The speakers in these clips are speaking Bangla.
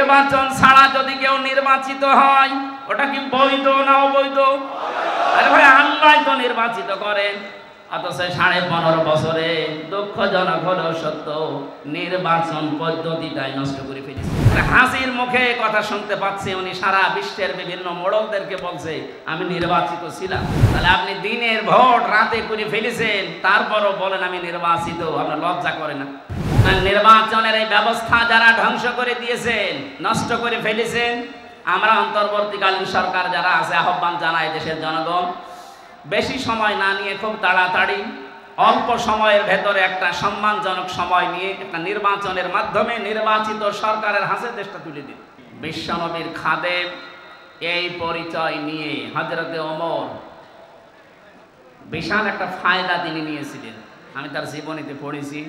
নির্বাচন ছাড়া যদি কেউ নির্বাচিত হয় ওটা কি বৈধ না অবৈধ? আরে ভাই, আল্লাহ তো নির্বাচিত করেন। অথচ 15.5 বছরে দুঃখজনক হলেও সত্য নির্বাচন পদ্ধতিটাই নষ্ট করে ফেলেছে। হাসির মুখে কথা শুনতে পাচ্ছি, উনি সারা বিশ্বের বিভিন্ন মোড়লদেরকে বলছে আমি নির্বাচিত ছিলাম। তাহলে আপনি দিনের ভোট রাতে করে ফেলেছেন, তারপরও বলেন আমি নির্বাচিত। আপনার লজ্জা করে না? নির্বাচনের এই ব্যবস্থা যারা ধ্বংস করে দিয়েছেন, নষ্ট করে ফেলেছেন, আমরা অন্তর্বর্তীকালীন সরকার যারা আছে আহ্বান জানাই দেশের জনগণ, বেশি সময় না নিয়ে খুব তাড়াতাড়ি অল্প সময়ের ভেতরে একটা সম্মানজনক সময় নিয়ে একটা নির্বাচনের মাধ্যমে নির্বাচিত সরকারের হাতে দেশটা তুলে দিন। বিশ্বনবীর খাদেম এই পরিচয় নিয়ে হযরতে ওমর বিশাল একটা ফায়দা তিনি নিয়েছিলেন। আমি তার জীবনীতে পড়েছি।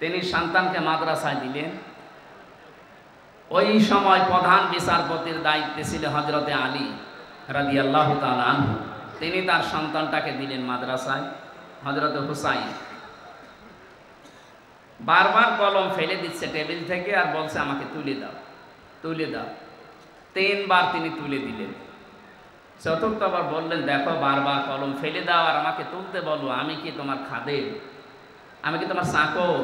তিনি সন্তানকে মাদ্রাসায় দিলেন। ওই সময় প্রধান বিচারপতির দায়িত্বে ছিল হযরতে আলী রাদিয়াল্লাহু তাআলা আনহু। তিনি তার সন্তানটাকে দিলেন মাদ্রাসায়, হযরতে হুসাইন। বারবার কলম ফেলে দিচ্ছে টেবিল থেকে আর বলছে আমাকে তুলে দাও, তুলে দাও। 3 বার তিনি তুলে দিলেন। চতুর্থবার বললেন দেখো, বারবার কলম ফেলে দাও আর আমাকে তুলতে বলো, আমি কি তোমার খাদেম? আমি কি তোমার চাকর?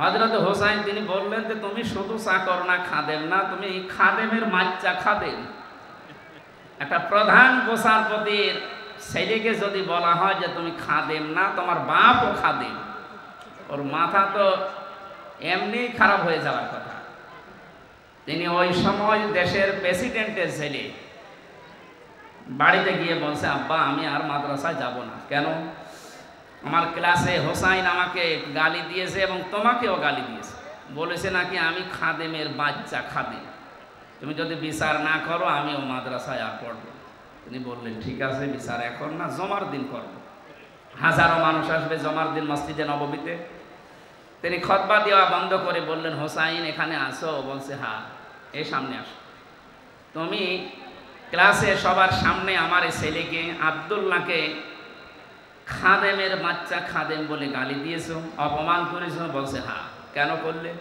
হযরতে হুসাইন তিনি বললেন যে তুমি শুধু চাকর না, খাদেম না, তুমি খাদেমের মাচ্চা খাদেম। একটা প্রধান বিচারপতির ছেলেকে যদি বলা হয় যে তুমি খাদেম না, তোমার বাপও খাদেম, ওর মাথা তো এমনি খারাপ হয়ে যাওয়ার কথা। তিনি ওই সময় দেশের প্রেসিডেন্টের ছেলে, বাড়িতে গিয়ে বলছে আব্বা আমি আর মাদ্রাসায় যাব না। কেন? আমার ক্লাসে হোসাইন আমাকে গালি দিয়েছে এবং তোমাকেও গালি দিয়েছে, বলেছে নাকি আমি খাদেমের বাচ্চা খাদেম, তুমি যদি বিচার না করো আমিও মাদ্রাসায় আর পড়ব। তিনি বললেন ঠিক আছে, বিচার এখন না, জমার দিন করব। হাজারো মানুষ আসবে জমার দিন মসজিদে নববীতে। তিনি খুতবা দেওয়া বন্ধ করে বললেন হোসাইন এখানে আসো। বলছে হ্যাঁ, এই সামনে আসো। তুমি ক্লাসে সবার সামনে আমার এই ছেলেকে আব্দুল্লাহকে খাদেমের বাচ্চা খাদেম বলে গালি দিয়েছো, অপমান করেছো? বলছে হ্যাঁ। কেন করলে?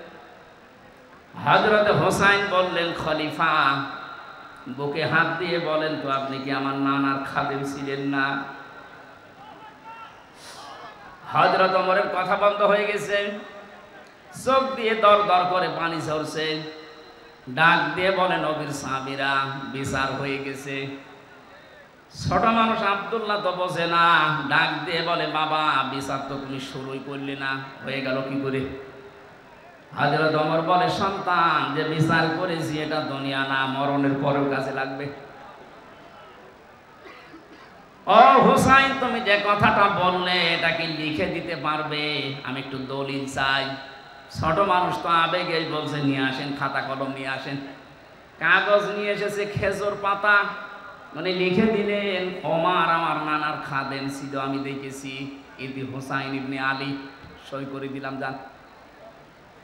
হযরত হোসাইন বললেন খলিফা বুকে হাত দিয়ে বলেন তো আপনি কি আমার নানার খাদেম ছিলেন না? হযরত ওমরের কথা বন্ধ হয়ে গেছে, চোখ দিয়ে দর দর করে পানি ঝরছে। ডাক দিয়ে বলে নবীর সাহাবীরা বিচার হয়ে গেছে। ছোট মানুষ আব্দুল্লাহ তো বোঝে না, ডাক দিয়ে বলে বাবা বিচার তো তুমি শুরুই করলে না, হয়ে গেল কি করে? হযরত ওমর বলে সন্তান যে বিচার করেছি এটা দুনিয়া না, মরণের পরেও কাজে লাগবে। ও হুসাইন তুমি যে কথাটা বললে এটা কি লিখে দিতে পারবে? আমি একটু দলিল চাই। ছোট মানুষ তো আবেগেই বলছে নিয়ে আসেন, খাতা কলম নিয়ে আসেন। কাগজ নিয়ে এসেছে, খেজুর পাতা, মানে লিখে দিলেন ওমর আমার নানার খাদেম ছিল, আমি দেখেছি, ইদি হুসাইন ইবনে আলী, সই করে দিলাম যান।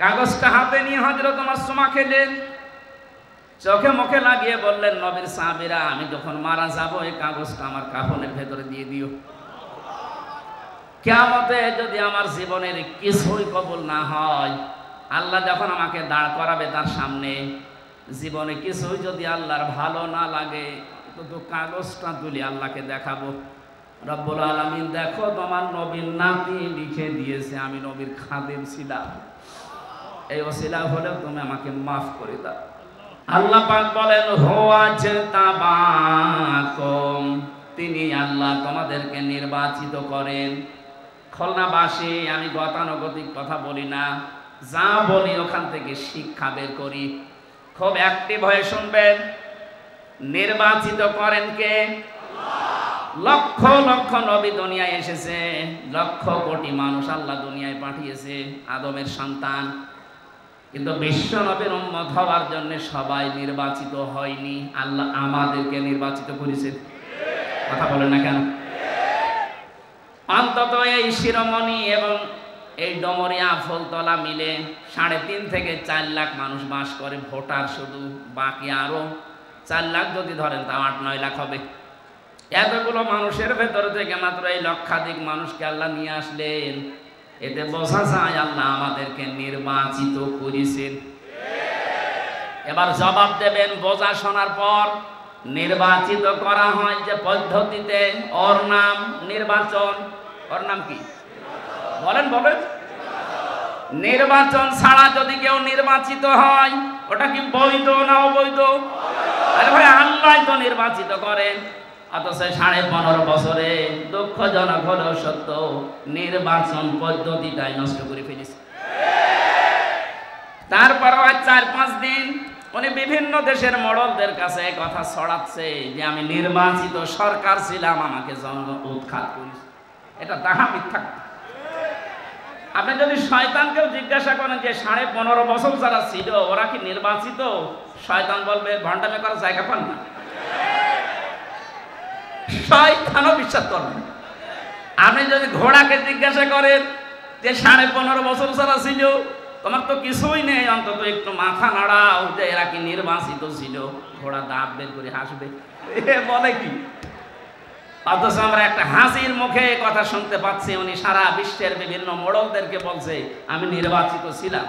কাগজটা হাতে নিয়ে হযরত ওমর চুমা খেলেন, চোখে মুখে লাগিয়ে বললেন নবীর সাহাবীরা আমি যখন মারা যাব এই কাগজটা আমার কাফনের ভেতরে দিয়ে দিও। কিয়ামতে যদি আমার জীবনের কিছুই কবুল না হয়, আল্লাহ যখন আমাকে দাঁড় করাবে তার সামনে, জীবনে কিছুই যদি আল্লাহর ভালো না লাগে তো কাগজটা তুলে আল্লাহকে দেখাবো, রব্বুল আলামিন দেখো তোমার নবীর নাতি লিখে দিয়েছে আমি নবীর খাদেম ছিলাম, এই ওসিলা হলেও তুমি আমাকে মাফ করে দাও। আল্লাহ পাক বলেন হুয়াজতাবাকুম, তিনি আল্লাহ তোমাদেরকে নির্বাচিত করেন। খুলনাবাসী আমি গতানুগতিক কথা বলি না, যা বলি ওখান থেকে শিক্ষা বের করি। খুব অ্যাক্টিভ হয়ে শুনবেন। নির্বাচিত করেন কে? লক্ষ লক্ষ নবী দুনিয়ায় এসেছে, লক্ষ কোটি মানুষ আল্লাহ দুনিয়ায় পাঠিয়েছে, আদমের সন্তান। কিন্তু বিশ্ব নবীর উম্মত হওয়ার জন্য সবাই নির্বাচিত হয়নি, আল্লাহ আমাদেরকে নির্বাচিত করেছেন। কথা বলেন না কেন? অন্তত এই শিরোমণি এবং এই ডমরিয়া ফুলতলা মিলে 3.5 থেকে 4 লাখ মানুষ বাস করে, ভোটার শুধু, বাকি আরো 4 লাখ যদি ধরেন তা 8-9 লাখ হবে। এতগুলো মানুষের ভেতর থেকে মাত্র এই লক্ষাধিক মানুষকে আল্লাহ নিয়ে আসলেন, এতে বোঝা যায় আল্লাহ আমাদেরকে নির্বাচিত করেছেন। এবার জবাব দেবেন বোঝা শোনার পর। নির্বাচিত করা হয় যে পদ্ধতিতে, ওর নাম নির্বাচন। ওর নাম কি বলেন বলেন? নির্বাচন ছাড়া যদি কেউ নির্বাচিত হয় ওটা কি বৈধ না অবৈধ? আরে ভাই আল্লাহ তো নির্বাচিত করেন, অথচ 15.5 বছরে দুঃখজনক হলেও সত্য নির্বাচন পদ্ধতিটাই নষ্ট করে ফেলেছে। তারপর 4-5 দিন উনি বিভিন্ন দেশের মডলদের কাছে কথা ছড়াচ্ছে যে আমি নির্বাচিত সরকার ছিলাম, আমাকে জন উৎখাত করেছে। এটা তাহা মিথ্যা। আপনি যদি শয়তানকেও জিজ্ঞাসা করেন যে 15.5 বছর যারা ছিল ওরা কি নির্বাচিত, শয়তান বলবে ভণ্ডামি করার জায়গা পান না। শয়তানও বিশ্বাস করবে। আপনি যদি ঘোড়াকে জিজ্ঞাসা করেন যে 15.5 বছর যারা ছিল তোমার তো কিছুই নেই, অন্তত একটু মাথা নাড়াও যে এরা কি নির্বাচিত ছিল, ঘোড়া দাঁত বের করে হাসবে। বলে কি? অথচ আমরা একটা হাসির মুখে কথা শুনতে পাচ্ছি উনি সারা বিশ্বের বিভিন্ন মোড়লদেরকে বলছে আমি নির্বাচিত ছিলাম।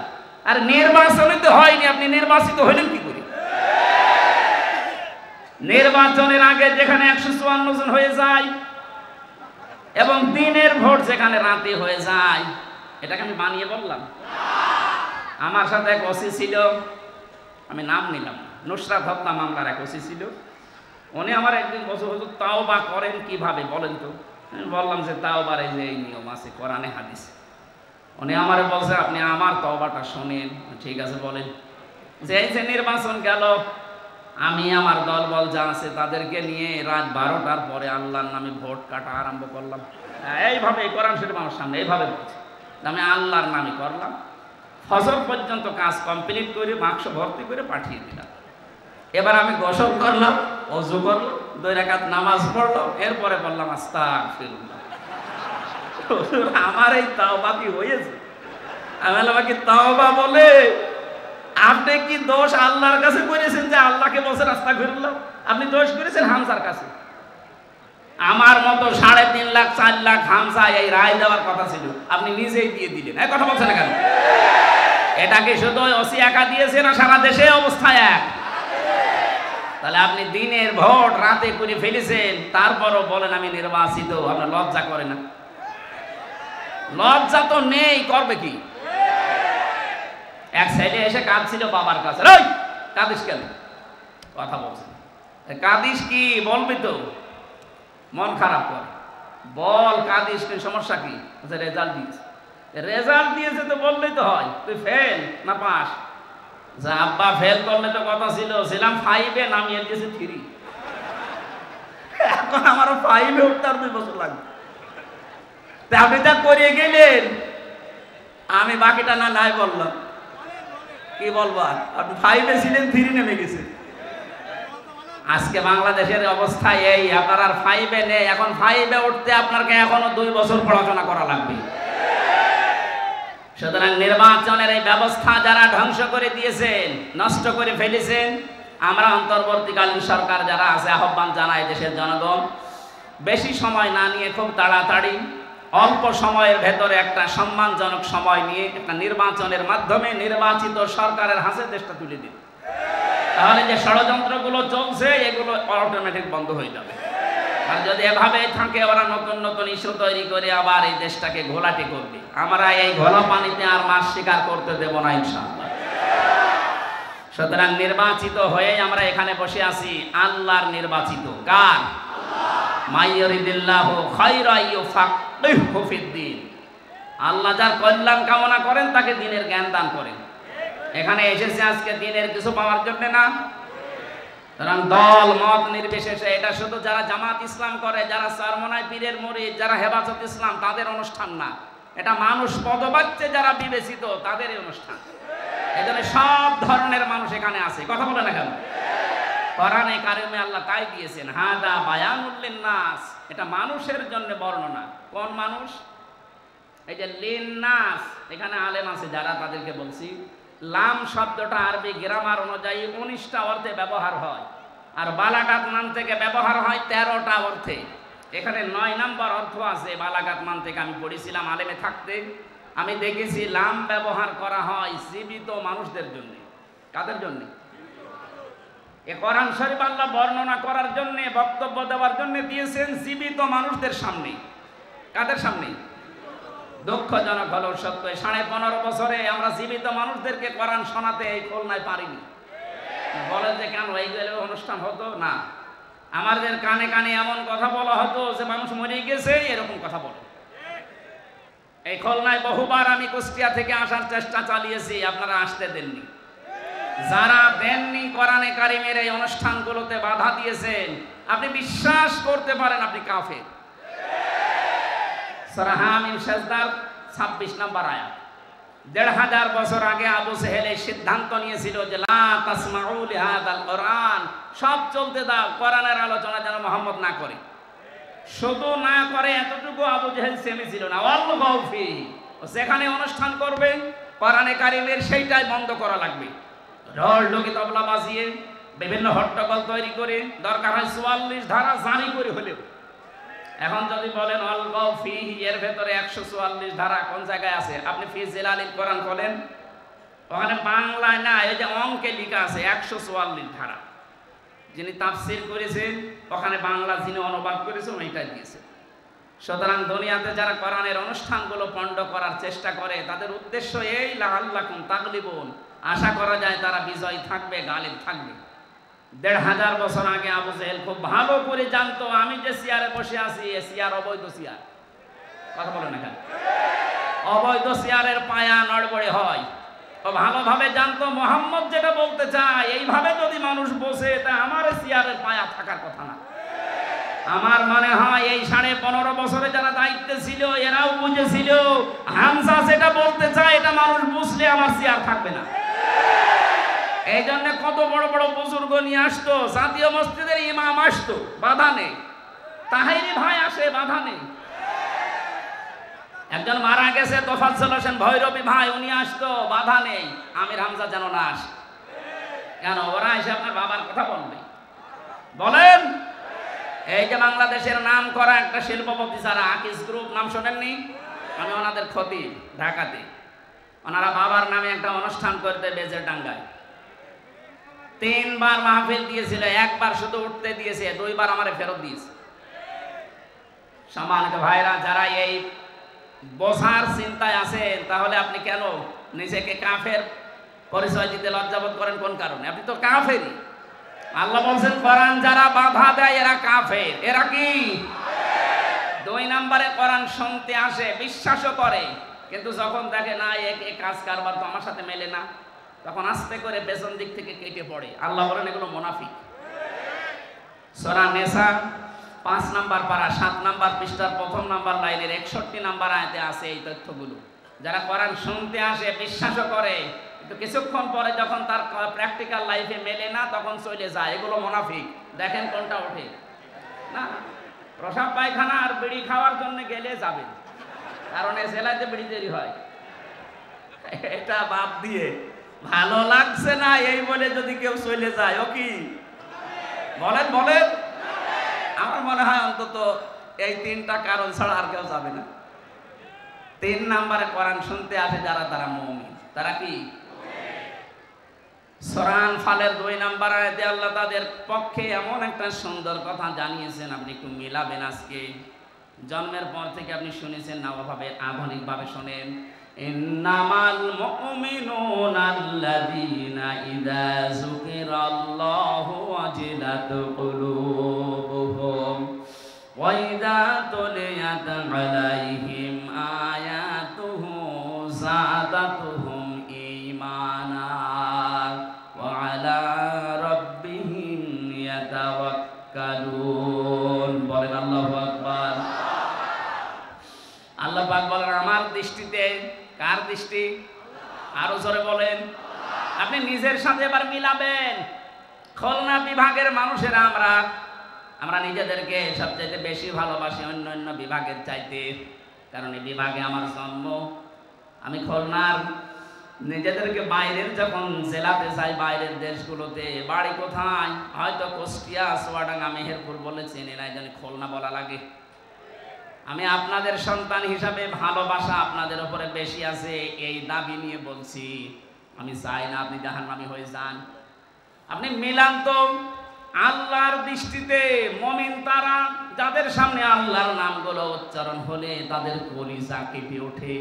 আর নির্বাচনে তো হয়নি, আপনি নির্বাচিত হইলেন কি করে? নির্বাচনের আগে যেখানে 154 জন হয়ে যায় এবং দিনের ভোট যেখানে রাতে হয়ে যায়, এটাকে আমি বানিয়ে বললাম? আমার সাথে এক ওসি ছিল, আমি নাম নিলাম, নুসরাত হত্যা মামলার এক ওসি ছিল। উনি আমার একদিন বলছে হুজুর তাওবা করেন কিভাবে বলেন তো? আমি বললাম যে তাওবার এই যে এই নিয়ম আছে কোরআনে হাদিসে। উনি আমারে বলছে আপনি আমার তওবাটা শোনেন। ঠিক আছে বলেন। যে এই যে নির্বাচন গেল, আমি আমার দল বল যা আছে তাদেরকে নিয়ে রাত 12টার পরে আল্লাহর নামে ভোট কাটা আরম্ভ করলাম। এইভাবে কোরআন শরীফ আমার সামনে এইভাবে বলছে, আমি আল্লাহর নামে করলাম। ফজর পর্যন্ত কাজ কমপ্লিট করে বাক্স ভর্তি করে পাঠিয়ে দিলাম। এবার আমি গোসল করলাম, ওযু করলাম, 2 রাকাত নামাজ পড়লাম, এরপরে বললাম আস্তাগফিরুল্লাহ। আমার এই তাওবা কি হয়েছে? আমি বললাম কি তাওবা বলে আপনি কি দোষ আল্লাহর কাছে করেছেন যে আল্লাহকে বলছেন আস্তাগফিরুল্লাহ? আপনি দোষ করেছেন হামজার কাছে। আমার মতো 3.5 লাখ 4 লাখ হামজা এই রায় দেওয়ার কথা ছিল, আপনি নিজেই দিয়ে দিলেন। এই কথা বলছেন না কেন? এটা কি শুধু ওসি একা দিয়েছে না সারা দেশে অবস্থা এক? তাহলে আপনি দিনের ভোট রাতে করে ফেলেছেন, তারপরও বলেন আমি নির্বাচিত। আপনার লজ্জা করে না? লজ্জা তো নেই, করবে কি? এক সাইডে এসে কাঁদছিল বাবার কাছে, ওই কাঁদিস কেন? কথা বলছেন কাঁদিস কি বলবি তো, মন খারাপ করে বল কাঁদিস কি, সমস্যা কি? আচ্ছা রেজাল্ট দিয়েছে, রেজাল্ট দিয়েছে তো বললেই তো হয় তুই ফেল না পাস। যা আব্বা ফেল করলে তো কথা ছিল, ছিলাম 5-এ নামিয়ে দিয়েছে 3। এখন আমারও 5-এ উঠতে আর 2 বছর লাগবে। আপনি তা করে গেলেন, আমি বাকিটা না নাই বললাম। কি বলবো আর, আপনি 5-এ ছিলেন 3 নেমে গেছে। আজকে বাংলাদেশের অবস্থা এই, আপনার আর 5-এ নেই। এখন 5-এ উঠতে আপনাকে এখনো 2 বছর পড়াশোনা করা লাগবে। সুতরাং নির্বাচনের এই ব্যবস্থা যারা ধ্বংস করে দিয়েছেন, নষ্ট করে ফেলেছেন, আমরা অন্তর্বর্তীকালীন সরকার যারা আছে আহ্বান জানাই দেশের জনগণ বেশি সময় না নিয়ে খুব তাড়াতাড়ি অল্প সময়ের ভেতরে একটা সম্মানজনক সময় নিয়ে একটা নির্বাচনের মাধ্যমে নির্বাচিত সরকারের হাতে দেশটা তুলে দিন। তাহলে যে ষড়যন্ত্রগুলো চলছে এগুলো অটোমেটিক বন্ধ হয়ে যাবে। আর যদি এভাবে থাকে ওরা নতুন নতুন ইস্যু তৈরি করে আবার এই দেশটাকে ঘোলাটে করবে, আমরা এই ঘোলা পানিতে আর মাছ শিকার করতে দেব না ইনশাআল্লাহ। সুতরাং নির্বাচিত হয়ে আমরা এখানে বসে আছি, আল্লাহর নির্বাচিত। কার? মাইয়ুরিদিল্লাহু খায়রা ইউফাক্কিহু ফিদ্দীন। আল্লাহ যার কল্যাণ কামনা করেন তাকে দ্বীনের জ্ঞান দান করেন। এখানে এসেছে আজকে দ্বীনের কিছু পাওয়ার জন্য না। সুতরাং দল মত নির্বিশেষে, এটা শুধু যারা জামাত ইসলাম করে, যারা চরমনায় পীরের মুরিদ, যারা হেফাজত ইসলাম তাদের অনুষ্ঠান না। এটা মানুষ পদবাচ্যে যারা বিবেচিত তাদেরই অনুষ্ঠান। এজন্য সব ধরনের মানুষ এখানে আছে। কথা বলে না কেন? কোরআনে কারিমে আল্লাহ তাই দিয়েছেন, হাদা বায়ানুল লিন্নাস। এটা মানুষের জন্য বর্ণনা। কোন মানুষ? এই যে লিন্নাস, এখানে আলেম আছে যারা, তাদেরকে বলছি লাম শব্দটা আরবি গ্রামার অনুযায়ী 19টা অর্থে ব্যবহার হয়, আর বালাগাত মান থেকে ব্যবহার হয় 13টা অর্থে। এখানে 9 নম্বর অর্থ আছে বালাগাত মান থেকে। আমি পড়েছিলাম আলেমে থাকতে, আমি দেখেছি লাম ব্যবহার করা হয় জীবিত মানুষদের জন্য। কাদের জন্য? এ কোরআন শরীফ আল্লাহ বর্ণনা করার জন্য, বক্তব্য দেওয়ার জন্য দিয়েছেন জীবিত মানুষদের সামনে। কাদের সামনে? দুঃখজনক হলো সত্য, 15.5 বছরে আমরা জীবিত মানুষদেরকে কোরআন শোনাতে এই খুলনায় পারিনি। বলে যে কেন এইগুলো অনুষ্ঠান হতো না, আমাদের কানে কানে এমন কথা বলা হতো যে মানুষ মরে গেছে, এরকম কথা বলে। এই খুলনায় বহুবার আমি কুষ্টিয়া থেকে আসার চেষ্টা চালিয়েছি, আপনারা আসতে দেননি। যারা দেননি, কোরআনে কারিমের এই অনুষ্ঠানগুলোতে বাধা দিয়েছেন, আপনি বিশ্বাস করতে পারেন আপনি কাফের। সূরা হামিম সেজদার 26 নম্বর আয়াত। 1500 বছর আগে আবু জেহেল এই সিদ্ধান্ত নিয়েছিল যে লা তাসমাউ লিহাদাল কোরআন, সব চলতে দাও, কোরআনের আলোচনা যেন মুহাম্মদ না করে। শুধু না করে এতটুকু আবু জেহেল সেমেছিল না, ওয়াল গাউফি, যেখানে অনুষ্ঠান করবে কোরআনে কারিমের সেইটাই বন্ধ করা লাগবে। ঢোল ঢোকি তবলা বাজিয়ে বিভিন্ন হট্টগোল তৈরি করে, দরকার হয় 44 ধারা জারি করে হলেও। এখন যদি বলেন ওয়াল গাউফি, এর ভেতরে 144 ধারা কোন জায়গায় আছে? আপনি ফি জিলালিল কোরআন বলেন, ওখানে বাংলায় না, এই যে অঙ্কে লেখা আছে 144 ধারা। যিনি তাফসীর করেছেন ওখানে বাংলা যিনি অনুবাদ করেছেন ওইটাই দিয়েছে। সুতরাং দুনিয়াতে যারা কোরআনের অনুষ্ঠানগুলো পণ্ড করার চেষ্টা করে, তাদের উদ্দেশ্য এই লাআল্লাকুম তাগলিবুন, আশা করা যায় তারা বিজয় থাকবে, গালিব থাকবে। 1500 বছর আগে আবু জেহেল খুব ভালো করে জানতো আমি যে চেয়ারে বসে আছি এ চেয়ার অবৈধ চেয়ার। কথা বলেন না কেন? অবৈধ চেয়ারের পায়া নড়বড়ে হয়। ও ভালোভাবে জানতো মুহাম্মদ যেটা বলতে চায় এইভাবে যদি মানুষ বসে, তা আমার চেয়ারের পায়া থাকার কথা না। আমার মনে হয় এই 15.5 বছরে যারা দায়িত্বে ছিল এরাও বুঝেছিল হামজা যেটা বলতে চায় এটা মানুষ বুঝলে আমার চেয়ার থাকবে না। এই জন্য কত বড় বড় বুজুর্গ নিয়ে আসতো, জাতীয় মসজিদের ইমাম আসতো, বাধা নেই। তাহেরি ভাই আসে, বাধা নেই। একজন মারা গেছে তোফাজ্জল হোসেন ভৈরবী ভাই, উনি আসতো, বাধা নেই। আমির হামজা যেন না আসে। কেন? ওরা এসে আপনার বাবার কথা বলবে। বলেন, এই যে বাংলাদেশের নাম করা একটা শিল্পপতি যারা আকিস গ্রুপ, নাম শোনেননি? আমি ওনাদের খতিব ঢাকাতে, ওনারা বাবার নামে একটা অনুষ্ঠান করতে বেজের ডাঙ্গায় 3 বার মাহফিল দিয়েছিল, 1 বার শুধু উঠতে দিয়েছে, 2 বার আমারে ফেরত দিয়েছে। সম্মানিত ভাইরা, যারা এই বোঝার চিন্তায় আছেন, তাহলে আপনি কেন নিজেকে কাফের পরিচয় দিতে লজ্জাবোধ করেন? কোন কারণে? আপনি তো কাফেরই। আল্লাহ বলছেন কোরআন যারা বাধা দেয় এরা কাফের। এরা কি? 2 নম্বরে কোরআন শুনতে আসে, বিশ্বাসও করে, কিন্তু যখন দেখে না এই কাজ কারবার তো আমার সাথে মেলে না, তখন আস্তে করে পেছন দিক থেকে কেটে পড়ে। আল্লাহ বলেন এগুলো মুনাফিক। সূরা নিসা 5 নম্বর পারা 7 নম্বর পৃষ্ঠার 1ম নম্বর লাইনের 61 নম্বর আয়াতে আছে এই তথ্যগুলো। যারা কোরআন শুনতে আসে, বিশ্বাসও করে, কিন্তু কিছুক্ষণ পরে যখন তার প্র্যাকটিক্যাল লাইফে মেলে না তখন চলে যায়, এগুলো মুনাফিক। দেখেন কোনটা ওঠে না। প্রসাব পায়খানা আর বিড়ি খাওয়ার জন্য গেলে যাবেন, কারণ এই জেলাতে বিড়ি দেরি হয়। এটা বাদ দিয়ে ভালো লাগছে না এই বলে যদি কেউ চলে যায়, ও কি? বলেন বলেন। আমার মনে হয় অন্তত এই 3টা কারণ ছাড়া আর কেউ যাবে না। 3 নম্বরে কোরআন শুনতে আসে যারা, তারা মুমিন। তারা কি? সূরা আনফালের 2 নম্বর আয়াতে আল্লাহ তাদের পক্ষে এমন একটা সুন্দর কথা জানিয়েছেন, আপনি একটু মিলাবেন। আজকে জন্মের পর থেকে আপনি শুনেছেন না, ওভাবে আধুনিকভাবে শোনেন। ইন্নামাল মুমিনুনা আল্লাযীনা ইযা যুকিরাল্লাহু ওয়াজিলাত কুলুবুহুম ওয়া ইযা তুলিয়াত আলাইহিম আয়াতুহু যাদাতুহুম ঈমানা ওয়া আলা রাব্বিহিম ইয়াতাওয়াক্কালুন। বলেন আল্লাহু আকবার। আল্লাহ পাক বলেন আমার দৃষ্টিতে, কার দৃষ্টি? আরো জোরে বলেন। আপনি নিজের সাথে এবার মিলাবেন। খুলনা বিভাগের মানুষেরা আমরা নিজেদেরকে সবচেয়ে বেশি ভালোবাসি অন্য বিভাগের চাইতে, কারণ এই বিভাগে আমার জন্ম। আমি খুলনার নিজেদেরকে বাইরের যখন জেলাতে যাই, বাইরের দেশগুলোতে, বাড়ি কোথায় হয়তো কুষ্টিয়া, চুয়াডাঙ্গা, মেহেরপুর বলে চেনে না, এই জন্য খুলনা বলা লাগে। আমি আপনাদের সন্তান হিসাবে ভালোবাসা আপনাদের উপরে বেশি আছে, এই দাবি নিয়ে বলছি। আমি চাই না আপনি জাহান্নামী হয়ে যান। আপনি মিলান তো। আল্লাহর দৃষ্টিতে মুমিন তারা যাদের সামনে আল্লাহর নামগুলো উচ্চারণ হলে তাদের কলিজা কেঁপে ওঠে।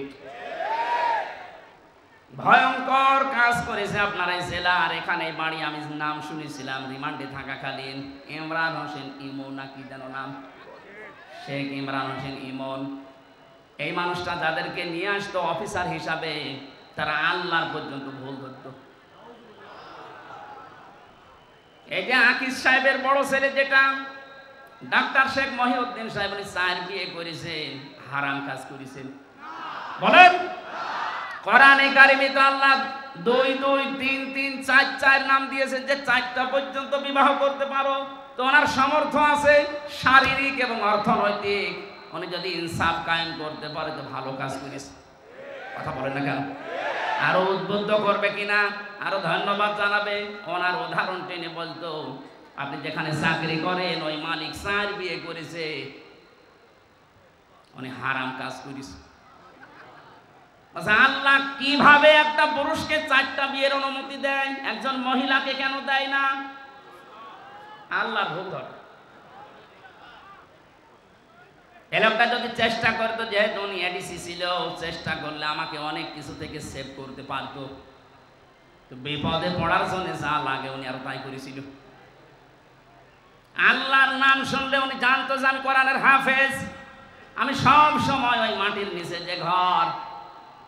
ভয়ঙ্কর কাজ করেছে আপনার এই জেলার এখানে বাড়ি। আমি নাম শুনেছিলাম রিমান্ডে থাকাকালীন, ইমরান হোসেন ইমন নাকি যেন নাম, শেখ ইমরান হোসেন ইমন। এই মানুষটা যাদেরকে নিয়ে আসতো অফিসার হিসাবে, তারা আল্লাহর পর্যন্ত ভুল ধরত। এই যে আকিজ সাহেবের বড় ছেলে যেটা ডাক্তার শেখ মহিউদ্দিন সাহেব, উনি 4 বিয়ে করেছেন, হারাম কাজ করেছেন। বলেন, কোরআনে কারিমে তো আল্লাহ 2 2 3 3 4 4 নাম দিয়েছেন যে 4টা পর্যন্ত বিবাহ করতে পারো। তো ওনার সামর্থ্য আছে শারীরিক এবং অর্থনৈতিক। উনি যদি ইনসাফ কায়েম করতে পারে তো ভালো কাজ করেছে। কথা বলেন না কেন? আরো উদ্বুদ্ধ করবে কিনা, আরো ধন্যবাদ জানাবে। ওনার উদাহরণ টেনে বলতো, আপনি যেখানে চাকরি করেন ওই মালিক 4 বিয়ে করেছে, উনি হারাম কাজ করেছে। আল্লাহ কিভাবে একটা পুরুষকে 4টা বিয়ের অনুমতি দেয়, একজন মহিলাকে কেন দেয় না? আল্লাহ ভুল ধরে। এই লোকটা যদি চেষ্টা করতো, যেহেতু উনি এডিসি ছিল, চেষ্টা করলে আমাকে অনেক কিছু থেকে সেভ করতে পারতো। তো বিপদে পড়ার জন্য যা লাগে উনি আর তাই করেছিল। আল্লাহর নাম শুনলে উনি জানতো যে আমি কোরআনের হাফেজ। আমি সব সময় ওই মাটির নিচে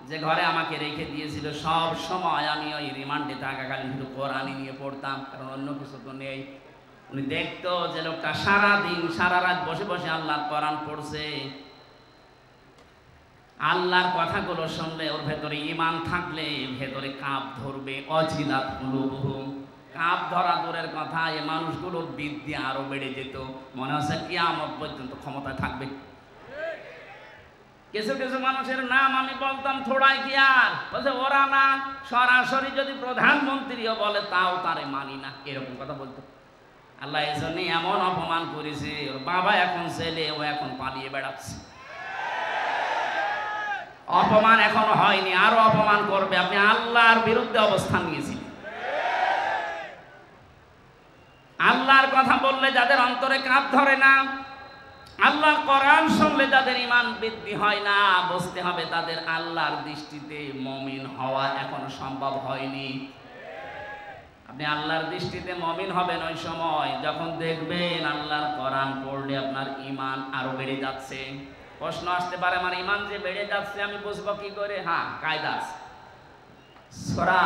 যে ঘরে আমাকে রেখে দিয়েছিল, সব সময় আমি ওই রিমান্ডে থাকাকালীন শুধু কোরআনই নিয়ে পড়তাম, কারণ অন্য কিছু তো নেই। উনি দেখতো যে লোকটা সারাদিন সারা রাত বসে বসে আল্লাহর কোরআন পড়ছে। আল্লাহর কথাগুলো শুনলে ওর ভেতরে ঈমান থাকলে ভেতরে কাঁপ ধরবে। অজিলাত কুলুবুহুম, কাঁপ ধরা দূরের কথা, এই মানুষগুলোর বিদ্যা আরো বেড়ে যেত। মনে হচ্ছে কিয়ামত পর্যন্ত ক্ষমতায় থাকবে। কিছু কিছু মানুষের নাম আমি বলতাম থোড়াই কি আর বলছে ওরা না, সরাসরি যদি প্রধানমন্ত্রীও বলে তাও তারে মানি না, এরকম কথা বলতো। আল্লাহ এই জন্য এমন অপমান করেছে, ওর বাবা এখন ছেলে, ও এখন পালিয়ে বেড়াচ্ছে। অপমান এখনো হয়নি, আরো অপমান করবে। আপনি আল্লাহর বিরুদ্ধে অবস্থান নিয়েছিলেন। আল্লাহর কথা বললে যাদের অন্তরে কাঁপ ধরে না, আল্লাহর কোরআন শুনলে যাদের ঈমান বৃদ্ধি হয় না, বুঝতে হবে তাদের আল্লাহর দৃষ্টিতে মুমিন হওয়া এখনো সম্ভব হয়নি। আপনি আল্লাহর দৃষ্টিতে মুমিন হবেন ওই সময় যখন দেখবেন আল্লাহর কোরআন পড়লে আপনার ঈমান আরো বেড়ে যাচ্ছে। প্রশ্ন আসতে পারে, আমার ঈমান যে বেড়ে যাচ্ছে আমি বুঝবো কি করে? হ্যাঁ, কায়দা আছে। সূরা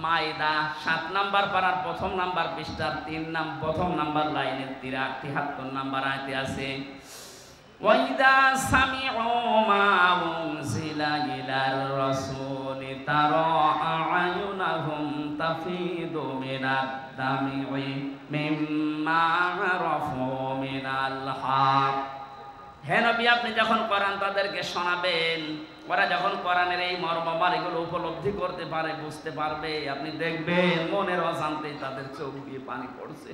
মাইদা 7 নাম্বার পারার 1ম নাম্বার পৃষ্ঠার 1ম নাম্বার লাইনের 73 নাম্বার আয়াতে আছে, ওয়াইদা সামিউ মা উনজিলা ইলার রাসূলি তারা আ'য়ুনাহুম তাফিদু মিনাদ দামি মিম্মা আরাফু মিনাল হক। হে নবী, আপনি যখন কোরআন তাদেরকে শোনাবেন, ওরা যখন কোরআনের এই মর্মমালিগুলো উপলব্ধি করতে পারে, বুঝতে পারবে, আপনি দেখবেন মনের অজান্তেই তাদের চোখ দিয়ে পানি পড়ছে।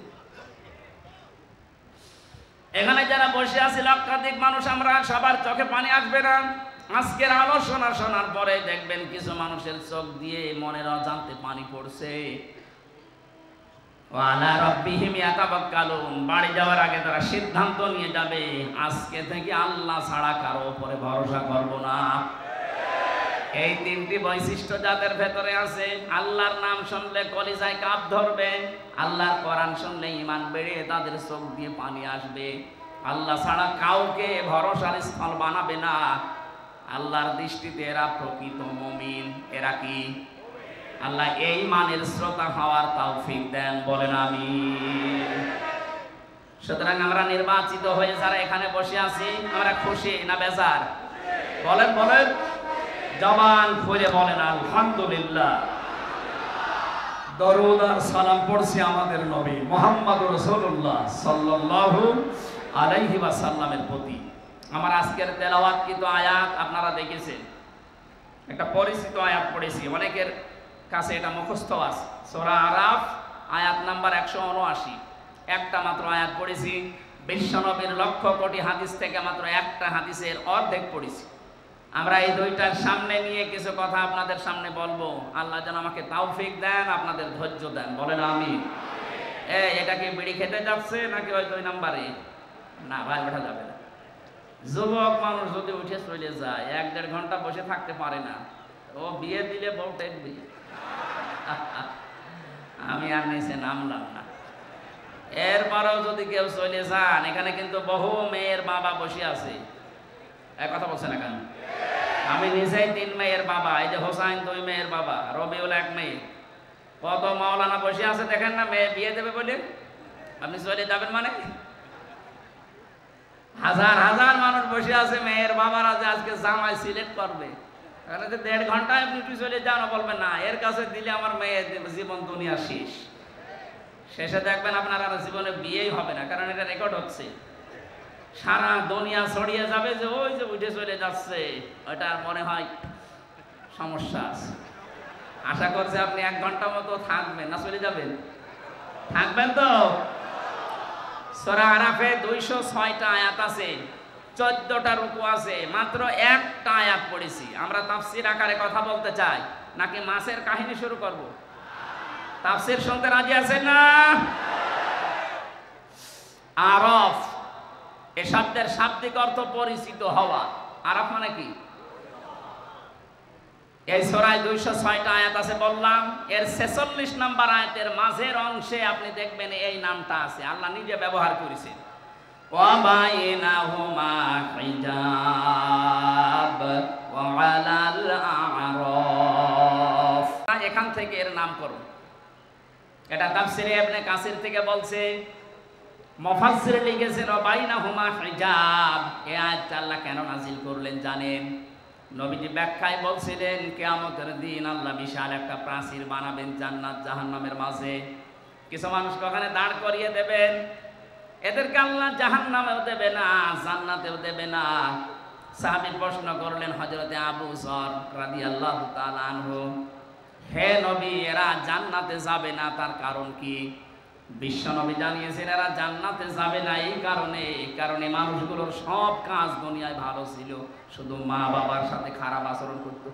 এখানে যারা বসে আছে লক্ষাধিক মানুষ, আমরা সবার চোখে পানি আসবে না। আজকের আলোচনা শোনার পরে দেখবেন কিছু মানুষের চোখ দিয়ে মনের অজান্তে পানি পড়ছে। ওয়ালা রাব্বিহিম ইয়াতাওয়াক্কালুন, বাড়ি যাওয়ার আগে তারা সিদ্ধান্ত নিয়ে যাবে আজকে থেকে আল্লাহ ছাড়া কারো উপরে ভরসা করব না। এই 3টি বৈশিষ্ট্য যাদের ভেতরে আছে, আল্লাহর নাম শুনলে কলিজায় কাঁপ ধরবে, আল্লাহর কোরআন শুনলে ঈমান বেড়ে তাদের চোখ দিয়ে পানি আসবে, আল্লাহ ছাড়া কাউকে ভরসার স্থল বানাবে না। আল্লাহর দৃষ্টিতে এরা প্রকৃত মুমিন। এরা কি? আল্লাহ এই মানের শ্রোতা হওয়ার তৌফিক দেন, বলেন আমিন। সুতরাং আমরা নির্বাচিত হয়ে যারা এখানে বসে আছি, আমরা খুশি না বেজার? বলেন বলেন, জবান খুলে বলেন আলহামদুলিল্লাহ। দরুদ আর সালাম পড়ছি আমাদের নবী মুহাম্মদুর রাসূলুল্লাহ সাল্লাল্লাহু আলাইহি ওয়াসাল্লামের প্রতি। আমার আজকের তেলাওয়াতকৃত আয়াত আপনারা দেখেছেন, একটা পরিচিত আয়াত পড়েছি, অনেকের কাছে এটা মুখস্থ আছে। সূরা আরাফ আয়াত নাম্বার 179, একটা মাত্র আয়াত পড়েছি। বিশ্বনবীর লক্ষ কোটি হাদিস থেকে মাত্র একটা হাদিসের অর্ধেক পড়েছি। আমরা এই দুইটার সামনে নিয়ে কিছু কথা আপনাদের সামনে বলবো। আল্লাহ যেন আমাকে তৌফিক দেন, আপনাদের ধৈর্য দেন, বলেন আমিন। এটা কি বিড়ি খেতে যাচ্ছে নাকি ওই 2 নম্বরে? না ভাই, ওঠা যাবে না। যুবক মানুষ যদি উঠে চলে যায় 1-1.5 ঘন্টা বসে থাকতে পারে না। ও বিয়ে দিলে বউ দেখবি। আমি আর নিচে নামলাম না। এরপরেও যদি কেউ চলে যান, এখানে কিন্তু বহু মেয়ের বাবা বসে আছে। এক কথা বলছে না কেন? আমি নিজেই 3 মেয়ের বাবা। এই যে হোসাইন 2 মেয়ের বাবা, রবিউল 1 মেয়ে। কত মাওলানা বসে আছে দেখেন না, মেয়ে বিয়ে দেবে বলে। আপনি চলে যাবেন মানে? হাজার হাজার মানুষ বসে আছে মেয়ের বাবারা যে আজকে জামাই সিলেক্ট করবে। তাহলে যে 1.5 ঘন্টায় আপনি চলে যান, বলবেন না এর কাছে দিলে আমার মেয়ের জীবন দুনিয়া শেষ। শেষে দেখবেন আপনার আর জীবনে বিয়েই হবে না, কারণ এটা রেকর্ড হচ্ছে। সারা দুনিয়া ছড়িয়ে যাবে যে ওই যে উঠে চলে যাচ্ছে, ওটা মনে হয় সমস্যা আছে। আশা করছি আপনি 1 ঘন্টা মতো থাকবেন, না চলে যাবেন? থাকবেন তো? সূরা আরাফে 206টা আয়াত আছে, 14টা রুকু আছে, মাত্র 1টা আয়াত পড়েছি। আমরা তাফসীর আকারে কথা বলতে চাই নাকি মাছের কাহিনী শুরু করব? তাফসীর শুনতে রাজি আছেন না? আরাফ এই শব্দের শাব্দিক অর্থ পরিচিত হওয়া। আরাফ মানে কি? এই সূরায় 206টা আয়াত আছে বললাম, এর 46 নম্বর আয়াতের মাঝের অংশে আপনি দেখবেন এই নামটা আছে, আল্লাহ নিজে ব্যবহার করেছেন। ওয়া বাইনাহুমা হিজাব ওয়া আলাল আরাফ। এখান থেকে এর নামকরণ। এটা তাফসীরে ইবনে কাসির থেকে বলছে, মুফাসসির লিখেছেন ওয়া বাইনাহুমা হিজাব। এই আয়াতটা আল্লাহ কেন নাযিল করলেন জানেন? নবীজি ব্যাখ্যায় বলছিলেন কিয়ামতের দিন আল্লাহ বিশাল একটা প্রাচীর বানাবেন জান্নাত জাহান্নামের মাঝে। কিছু মানুষকে ওখানে দাঁড় করিয়ে দেবেন, এদেরকে আল্লাহ জাহান্নামেও দেবে না, জান্নাতেও দেবে না। সাহাবী প্রশ্ন করলেন হযরতে আবু যর রাদিয়াল্লাহু তাআলা আনহু, হে নবী, এরা জান্নাতে যাবে না, তার কারণ কি? বিশ্ব নবী জানিয়েছেন এরা জান্নাতে যাবে না এই কারণে মানুষগুলোর সব কাজ দুনিয়ায় ভালো ছিল, শুধু মা বাবার সাথে খারাপ আচরণ করত।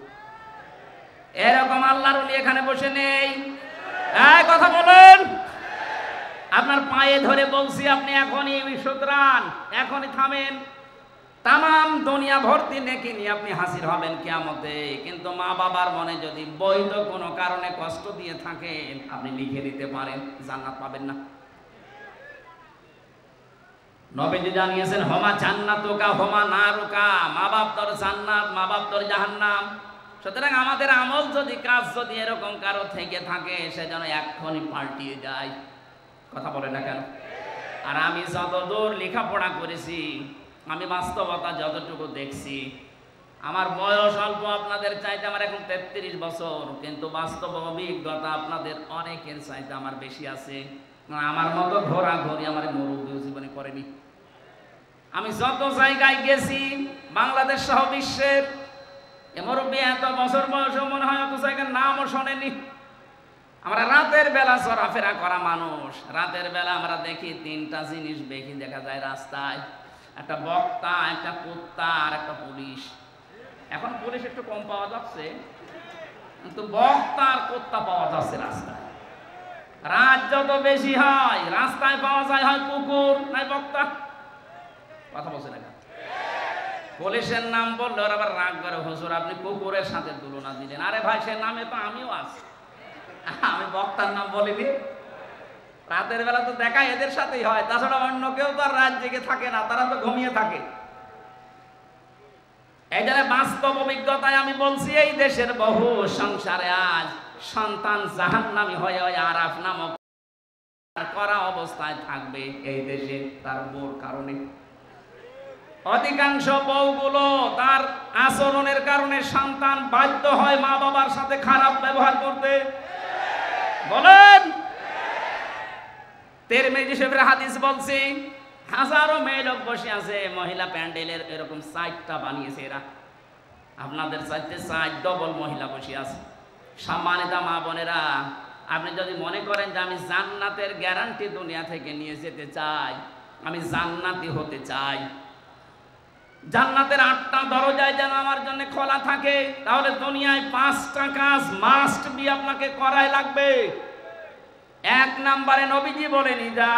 এরকম আল্লাহর ওলি এখানে বসে নেই। এই কথা বলেন, আপনার পায়ে ধরে বলছি, আপনি এখনই শুধরান, এখনই থামেন। তামাম দুনিয়া ভর্তি নেকি নিয়ে আপনি হাজির হবেন কিয়ামতে, কিন্তু মা বাবার মনে যদি বৈধ কোনো কারণে কষ্ট দিয়ে থাকেন, আপনি লিখে দিতে পারেন জান্নাত পাবেন না। নবীজি জানিয়েছেন হমা জান্নাতুকা হমা নারুকা, মা বাপ তোর জান্নাত, মা বাপ তোর জাহান্নাম। সুতরাং আমাদের আমল যদি কাজ যদি এরকম কারো থেকে থাকে, সে যেন এক্ষুনি পাল্টিয়ে যায়। কথা বলে না কেন? আর আমি যতদূর লেখাপড়া করেছি, আমি বাস্তবতা যতটুকু দেখছি, আমার বয়স অল্প আপনাদের চাইতে, আমার এখন 33 বছর, কিন্তু বাস্তব অভিজ্ঞতা আপনাদের অনেকের চাইতে আমার বেশি আছে। আমার মতো ঘোরাঘুরি আমার মুরব্বী জীবনে করেনি। আমি যত জায়গায় গেছি বাংলাদেশ সহ বিশ্বের, মুরব্বী এত বছর বয়সও মনে হয় অত জায়গার নামও শোনেনি। আমরা রাতের বেলা চলাফেরা করা মানুষ, রাতের বেলা আমরা দেখি 3টা জিনিস বেশি দেখা যায় রাস্তায়, একটা বক্তা, একটা কুত্তা আর একটা পুলিশ। এখন পুলিশ একটু কম পাওয়া যাচ্ছে, কিন্তু বক্তা আর কুত্তা পাওয়া যাচ্ছে রাস্তায়। রাত যত বেশি হয় রাস্তায় পাওয়া যায় হয় কুকুর নাই বক্তা। কথা বলছে না? পুলিশের নাম বললে ওরা আবার রাগ করে, হুজুর আপনি কুকুরের সাথে তুলনা দিলেন। আরে ভাই, সে নামে তো আমিও আছি, আমি বক্তার নাম বলিনি। রাতের বেলা তো দেখা এদের সাথেই হয়, তাছাড়া অন্য কেউ তো আর রাত জেগে থাকে না, তারা তো ঘুমিয়ে থাকে। এই জন্য বাস্তব অভিজ্ঞতায় আমি বলছি, এই দেশের বহু সংসারে আজ সন্তান জাহান্নামী হয়ে ওই আরাফ নামক করা অবস্থায় থাকবে এই দেশে তার বউর কারণে। অধিকাংশ বউগুলো তার আচরণের কারণে সন্তান বাধ্য হয় মা বাবার সাথে খারাপ ব্যবহার করতে। বলেন, তিরমিজি শরীফের হাদিস বলছি, হাজারো মেয়ে লোক বসে আছে, মহিলা প্যান্ডেলের এরকম 4টা বানিয়েছে এরা, আপনাদের চাইতে 4 ডবল মহিলা বসে আছে। সম্মানিত মা বোনেরা, আপনি যদি মনে করেন যে আমি জান্নাতের গ্যারান্টি দুনিয়া থেকে নিয়ে যেতে চাই, আমি জান্নাতি হতে চাই, জান্নাতের 8টা দরজায় যেন আমার জন্য খোলা থাকে। তাহলে দুনিয়ায় 5টা কাজ মাস্ট বি আপনাকে করাই লাগবে। 1 নম্বরে নবীজি বলেন, ইদা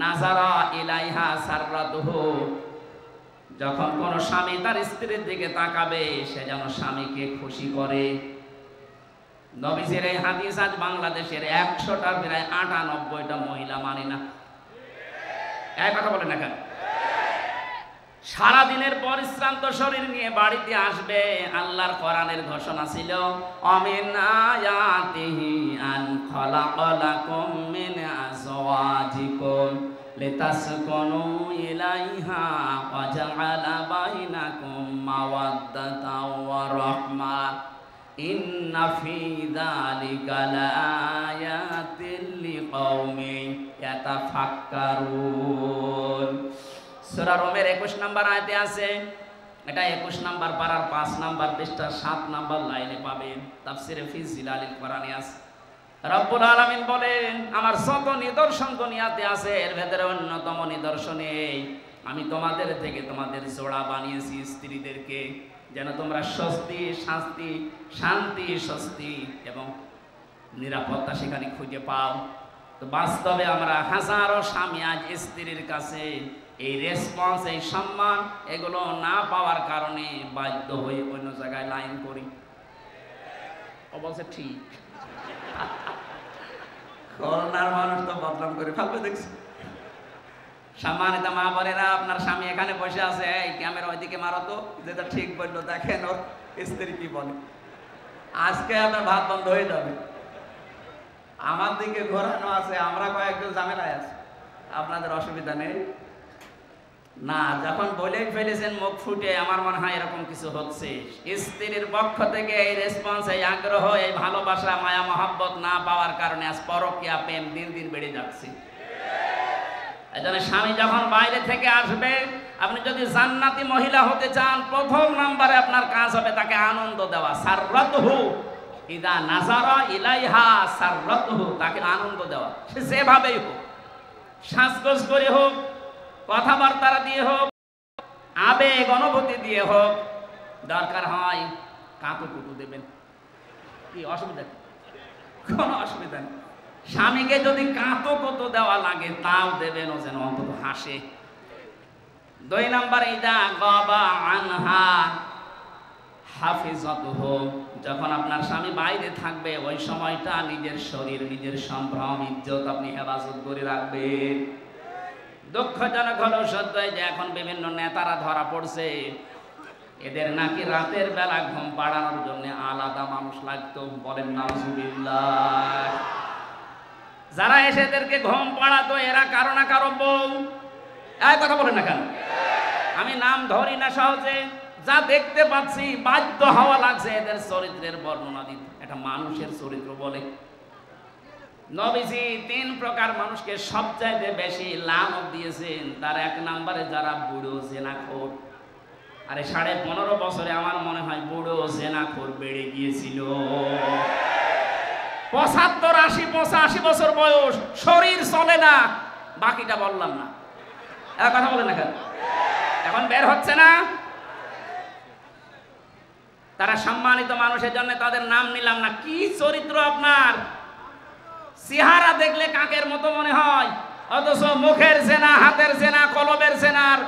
নাজারা ইলাইহা সাররাতুহু, যখন কোন স্বামী তার স্ত্রীর দিকে তাকাবে সে যেন স্বামীকে খুশি করে। নবীজির এই হাদিস আজ বাংলাদেশের 100টার প্রায় 98টা মহিলা মানে না। এক কথা বলে না কেন? সারাদিনের পরিশ্রান্ত শরীর নিয়ে বাড়িতে আসবে। আল্লাহর কোরআনের ঘোষণা ছিল, আমিন আয়াতিহি আন খালাকালাকুম মিন আজওয়াজিকুম লিতাসকুনু ইলাইহা ওয়া জাআলা বাইনাকুম মাওয়াদ্দাতাও ওয়া রাহমা ইন্না ফি যালিকা লাআয়াতিন লিকাওমিন ইয়াতাফাক্কারুন। সূরা রুমের 21 নম্বর আয়াতে আছে। এটা 21 নম্বর পারার 5 নম্বর পৃষ্ঠা 7 নম্বর লাইনে পাবেন। তাফসিরে ফি জিলালিল কোরআনে আছে। রব্বুল আলামিন বলেন, আমার যত নিদর্শন দুনিয়াতে আছে এর ভেতরে অন্যতম নিদর্শন এই, আমি তোমাদের থেকে তোমাদের জোড়া বানিয়েছি স্ত্রীদেরকে, যেন তোমরা স্বস্তি শান্তি শান্তি স্বস্তি এবং নিরাপত্তা সেখানে খুঁজে পাও। তো বাস্তবে আমরা হাজারো স্বামী আজ স্ত্রীর কাছে এই রেসপন্স, এই সম্মান এগুলো না পাওয়ার কারণে বাধ্য হয়ে অন্য জায়গায় লাইন করি। অবশ্য ঠিক, করোনার মানুষ তো বদনাম করে ফেলবে দেখছি। সম্মানিত মা বোনেরা, আপনার স্বামী এখানে বসে আছে, এই ক্যামেরা ওইদিকে মারো তো, যেটা ঠিক বললো দেখেন ওর স্ত্রী কি বলে। আজকে আপনার ভাত বন্ধ হয়ে যাবে। আমার দিকে ঘোরানো আছে, আমরা কয়েকজন ঝামেলায় আছি, আপনাদের অসুবিধা নেই না। যখন বলেই ফেলেছেন মুখ ফুটে, আমার মনে হয় এরকম কিছু হচ্ছে। স্ত্রীর পক্ষ থেকে এই রেসপন্স, এই আগ্রহ, এই ভালোবাসা, মায়া মহব্বত না পাওয়ার কারণে আজ পরকীয়া প্রেম দিন দিন বেড়ে যাচ্ছে। এজন্য স্বামী যখন বাইরে থেকে আসবে, আপনি যদি জান্নাতি মহিলা হতে চান, প্রথম নম্বরে আপনার কাজ হবে তাকে আনন্দ দেওয়া। সাররাতুহু ইদা নাজারা ইলাইহা সাররাতুহু, তাকে আনন্দ দেওয়া। সে যেভাবেই হোক, সাজগোজ করে হোক, কথাবার্তা দিয়ে হোক, আবেগ অনুভূতি দিয়ে হোক, দরকার হয় কাঁতুকুটু দেবেন। কি অসুবিধা? কোনো অসুবিধা নেই। স্বামীকে যদি কাঁতুকুটু দেওয়া লাগে তাও দেবেন, ও যেন অন্তত হাসে। 2 নম্বরে ইদা গাবা আনহা হাফিজাতুহু, যখন আপনার স্বামী বাইরে থাকবে ওই সময়টা নিজের শরীর, নিজের সম্ভ্রম, ইজ্জত আপনি হেফাজত করে রাখবেন। দুঃখজনক হলো সত্য যে এখন বিভিন্ন নেতারা ধরা পড়ছে, এদের নাকি রাতের বেলা ঘুম পাড়ানোর জন্য আলাদা মানুষ লাগতো। বলেন নাউজুবিল্লাহ। যারা এসে এদেরকে ঘুম পাড়াতো এরা কারো না কারো বউ। এই কথা বলেন না কেন? আমি নাম ধরি না সহজে, যা দেখতে পাচ্ছি বাধ্য হওয়া লাগছে এদের চরিত্রের বর্ণনা দিতে। এটা মানুষের চরিত্র বলে। নবীজি 3 প্রকার মানুষকে সবচাইতে বেশি লানত দিয়েছেন। তার 1 নম্বরে যারা বুড়ো জেনাখোর। আরে 15.5 বছরে আমার মনে হয় বুড়ো জেনাখোর বেড়ে গিয়েছিল। 75, 80, 85 বছর বয়স, শরীর চলে না, বাকিটা বললাম না। এক কথা বলে না কেন? এখন বের হচ্ছে না। তারা সম্মানিত মানুষের জন্য তাদের নাম নিলাম না। কি চরিত্র আপনার! চেহারা দেখলে কাকের মতো মনে হয়, অথচ মুখের জেনা, হাতের জেনা, কলবের জেনার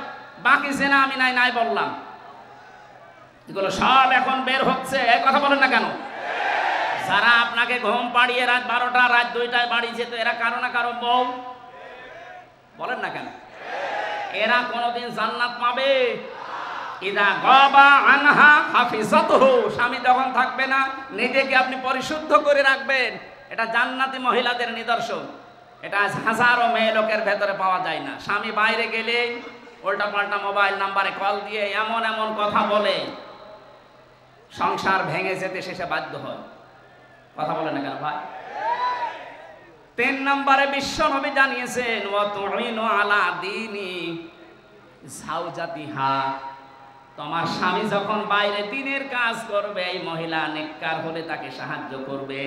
বাকি জেনা আমি নাই নাই বললাম। এগুলো সব এখন বের হচ্ছে। এই কথা বলেন না কেন? যারা আপনাকে ঘুম পাড়িয়ে রাত 12টা, রাত 2টায় বাড়ি যেত, এরা কারো না কারো বউ। বলেন না কেন? এরা কোনোদিন জান্নাত পাবে? ইদা গাবা আনহা হাফিজাতুহু, স্বামী যখন থাকবে না নিজেকে আপনি পরিশুদ্ধ করে রাখবেন। এটা জান্নাতি মহিলাদের নিদর্শন। এটা হাজারো মেয়ে লোকের ভেতরে পাওয়া যায় না। স্বামী বাইরে গেলে উল্টা পাল্টা মোবাইল নাম্বারে কল দিয়ে এমন এমন কথা বলে সংসার ভেঙে যেতে শেষে বাধ্য হয়। কথা বলে না কেন ভাই? 3 নম্বরে বিশ্ব নবী জানিয়েছেন, ওয়া তুইনু আলা দীনি যাওজাতিহা, তোমার স্বামী যখন বাইরে দিনের কাজ করবে, এই মহিলা নেককার হলে তাকে সাহায্য করবে।